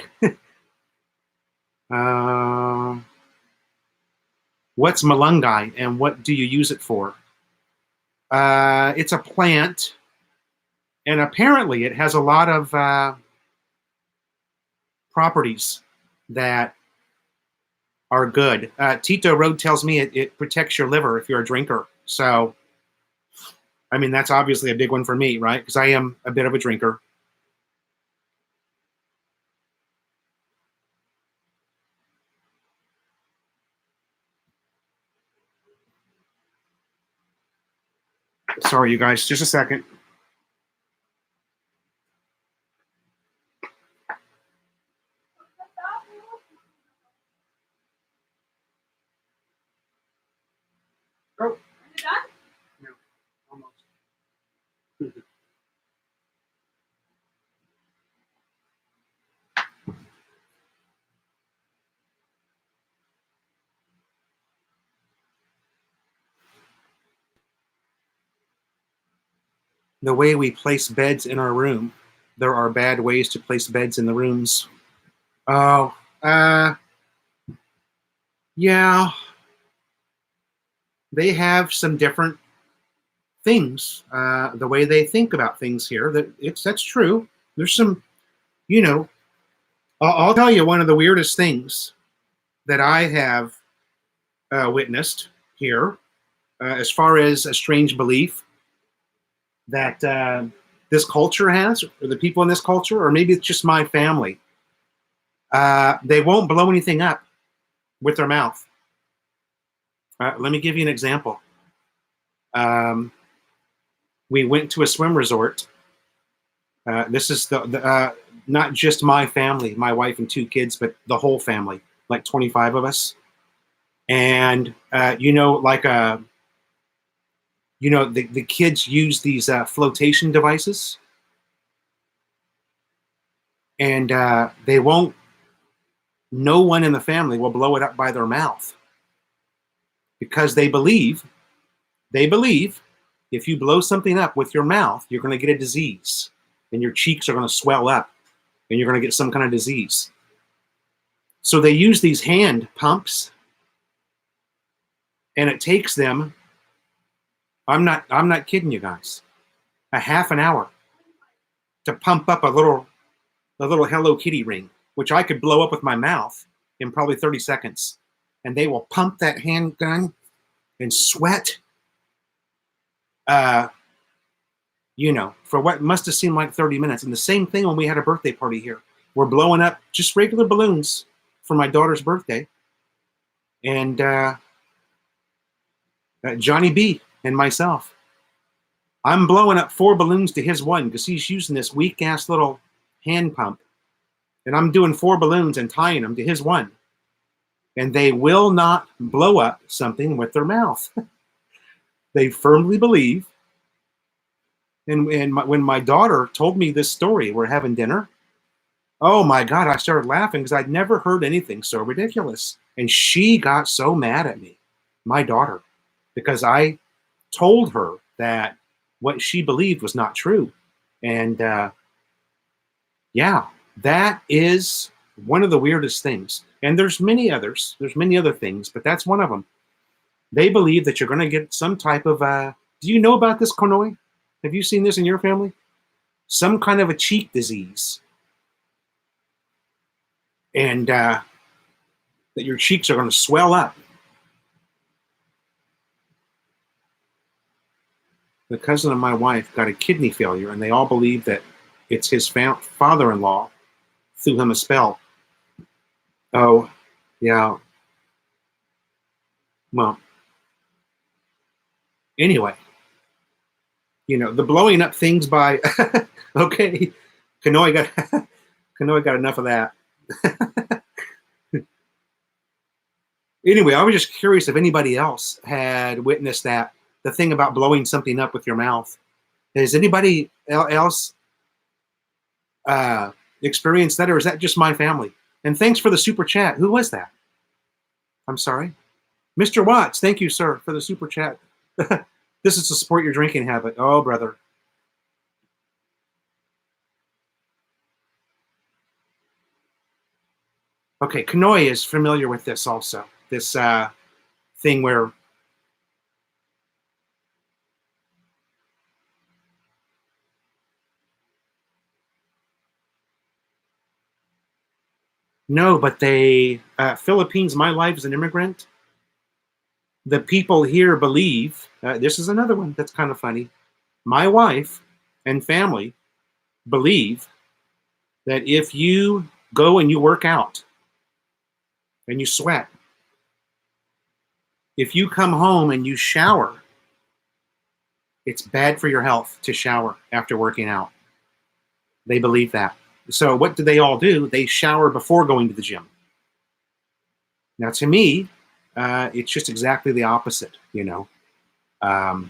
What's malunggay and what do you use it for? It's a plant, and apparently it has a lot of properties that are good. Tito Road tells me it protects your liver if you're a drinker. So, I mean, that's obviously a big one for me, right? Because I am a bit of a drinker. Sorry, you guys, just a second. Oh. No, almost. The way we place beds in our room, there are bad ways to place beds in the rooms. Oh, yeah. They have some different things, the way they think about things here. That's true. There's some, I'll tell you one of the weirdest things that I have witnessed here, as far as a strange belief that this culture has, or the people in this culture, or maybe it's just my family. They won't blow anything up with their mouth. Let me give you an example. We went to a swim resort. This is the not just my family, my wife and 2 kids, but the whole family, like 25 of us. And the kids use these flotation devices, and no one in the family will blow it up by their mouth, because they believe if you blow something up with your mouth, you're going to get a disease, and your cheeks are going to swell up, and you're going to get some kind of disease. So they use these hand pumps, and it takes them, I'm not kidding you guys, a half an hour to pump up a little Hello Kitty ring, which I could blow up with my mouth in probably 30 seconds. And they will pump that handgun and sweat, for what must have seemed like 30 minutes. And the same thing when we had a birthday party here. We're blowing up just regular balloons for my daughter's birthday. And Johnny B and myself, I'm blowing up 4 balloons to his 1, because he's using this weak-ass little hand pump. And I'm doing 4 balloons and tying them to his 1. And they will not blow up something with their mouth. They firmly believe. And when my daughter told me this story, we're having dinner, oh my God, I started laughing, because I'd never heard anything so ridiculous. And she got so mad at me, my daughter, because I told her that what she believed was not true. And yeah, that is one of the weirdest things. And there's many others. There's many other things, but that's one of them. They believe that you're going to get some type of, do you know about this, Konoi? Have you seen this in your family? Some kind of a cheek disease. And that your cheeks are going to swell up. The cousin of my wife got a kidney failure, and they all believe that it's his father-in-law threw him a spell. Oh, yeah. Well, anyway, you know, the blowing up things by, okay, Kanoi got enough of that. Anyway, I was just curious if anybody else had witnessed that, the thing about blowing something up with your mouth. Has anybody else experienced that, or is that just my family? And thanks for the super chat. Who was that? I'm sorry. Mr. Watts, thank you, sir, for the super chat. This is to support your drinking habit. Oh, brother. Okay, Kanoi is familiar with this also. This thing where no, but they Philippines, my life as an immigrant, the people here believe, this is another one that's kind of funny. My wife and family believe that if you go and you work out and you sweat, if you come home and you shower, it's bad for your health to shower after working out. They believe that. So what do they all do? They shower before going to the gym. Now, to me, it's just exactly the opposite, you know. I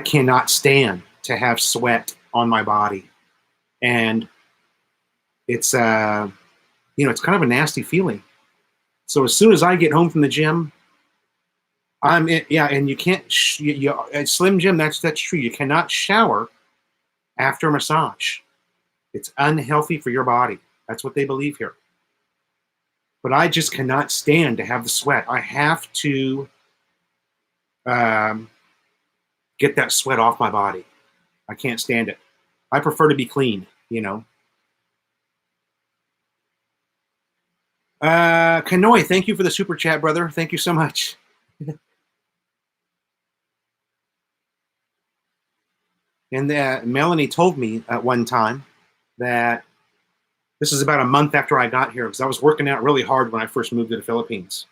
cannot stand to have sweat on my body. And it's, you know, it's kind of a nasty feeling. So as soon as I get home from the gym, yeah, and you can't, at Slim Jim, that's true. You cannot shower after a massage. It's unhealthy for your body. That's what they believe here. But I just cannot stand to have the sweat. I have to get that sweat off my body. I can't stand it. I prefer to be clean, you know. Kanoi, thank you for the super chat, brother. Thank you so much. And Melanie told me at one time that this is about a month after I got here because I was working out really hard when I first moved to the Philippines.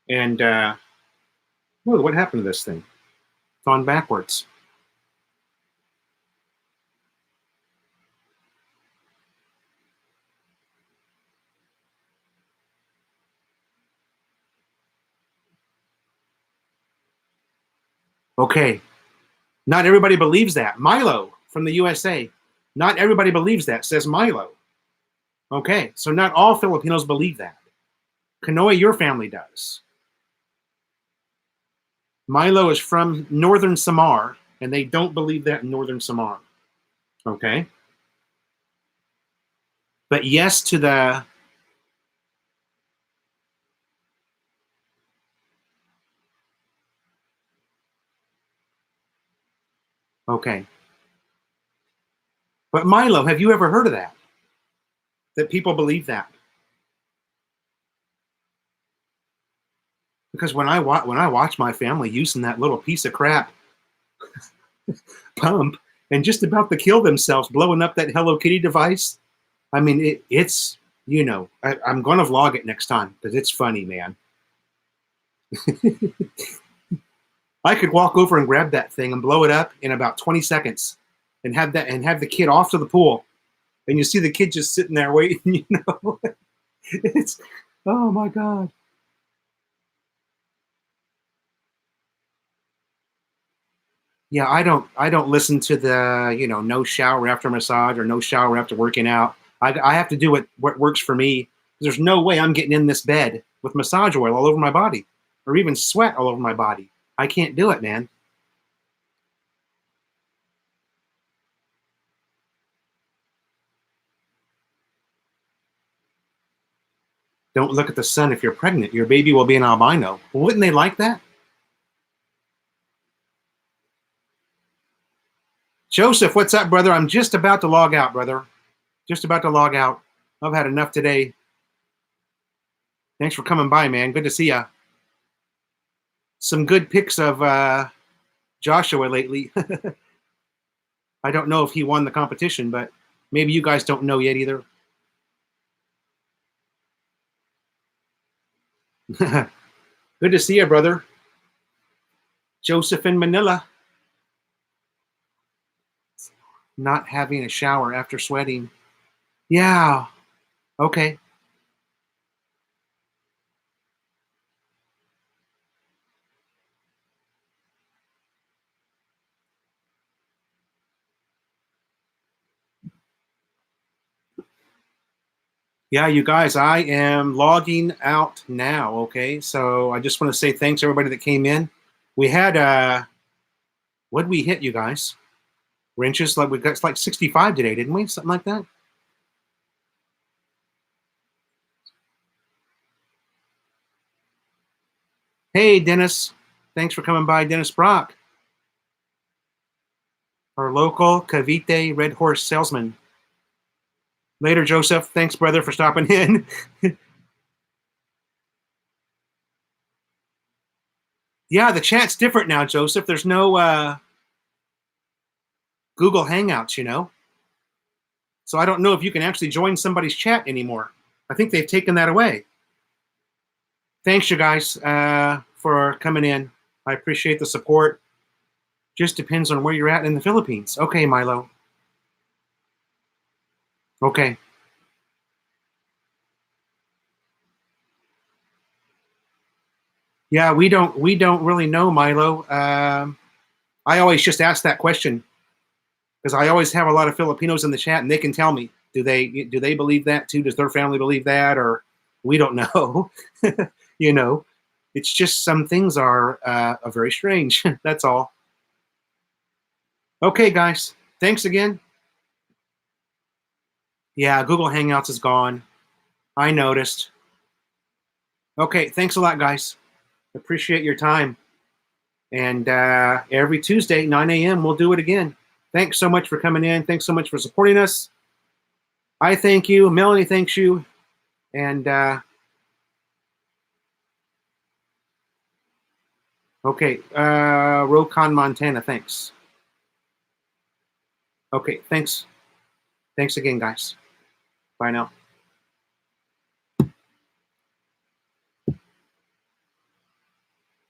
And whoa, what happened to this thing? It's gone backwards. Okay. Not everybody believes that. Milo from the USA. Not everybody believes that, says Milo. Okay, so not all Filipinos believe that. Kanoi, your family does. Milo is from Northern Samar, and they don't believe that in Northern Samar. Okay? But yes to the... Okay. But Milo, have you ever heard of that? That people believe that? Because when I watch my family using that little piece of crap pump and just about to kill themselves blowing up that Hello Kitty device, I mean, it's, you know, I'm going to vlog it next time because it's funny, man. I could walk over and grab that thing and blow it up in about 20 seconds and have the kid off to the pool. And you see the kid just sitting there waiting, you know. It's, oh my God. Yeah, I don't listen to the, you know, no shower after massage or no shower after working out. I have to do what works for me. There's no way I'm getting in this bed with massage oil all over my body or even sweat all over my body. I can't do it, man. Don't look at the sun if you're pregnant. Your baby will be an albino. Well, wouldn't they like that? Joseph, what's up, brother? I'm just about to log out, brother. Just about to log out. I've had enough today. Thanks for coming by, man. Good to see ya. Some good pics of Joshua lately. I don't know if he won the competition, but maybe you guys don't know yet either. Good to see you, brother. Joseph in Manila. Not having a shower after sweating. Yeah. Okay. Yeah, you guys, I am logging out now, okay? So I just want to say thanks to everybody that came in. We had, what did we hit, you guys? Wrenches, like we got like 65 today, didn't we? Something like that? Hey, Dennis. Thanks for coming by, Dennis Brock. Our local Cavite Red Horse salesman. Later, Joseph. Thanks, brother, for stopping in. Yeah, the chat's different now, Joseph. There's no Google Hangouts, you know? So I don't know if you can actually join somebody's chat anymore. I think they've taken that away. Thanks, you guys, for coming in. I appreciate the support. Just depends on where you're at in the Philippines. Okay, Milo. Okay. Yeah, we don't really know, Milo. I always just ask that question because I always have a lot of Filipinos in the chat, and they can tell me, do they believe that too? Does their family believe that, or we don't know? You know, it's just some things are very strange. That's all. Okay, guys. Thanks again. Yeah, Google Hangouts is gone. I noticed. Okay, thanks a lot, guys. Appreciate your time. And every Tuesday, 9 a.m., we'll do it again. Thanks so much for coming in. Thanks so much for supporting us. I thank you. Melanie thanks you. And okay, Rokon Montana, thanks. Okay, thanks. Thanks again, guys. Bye now.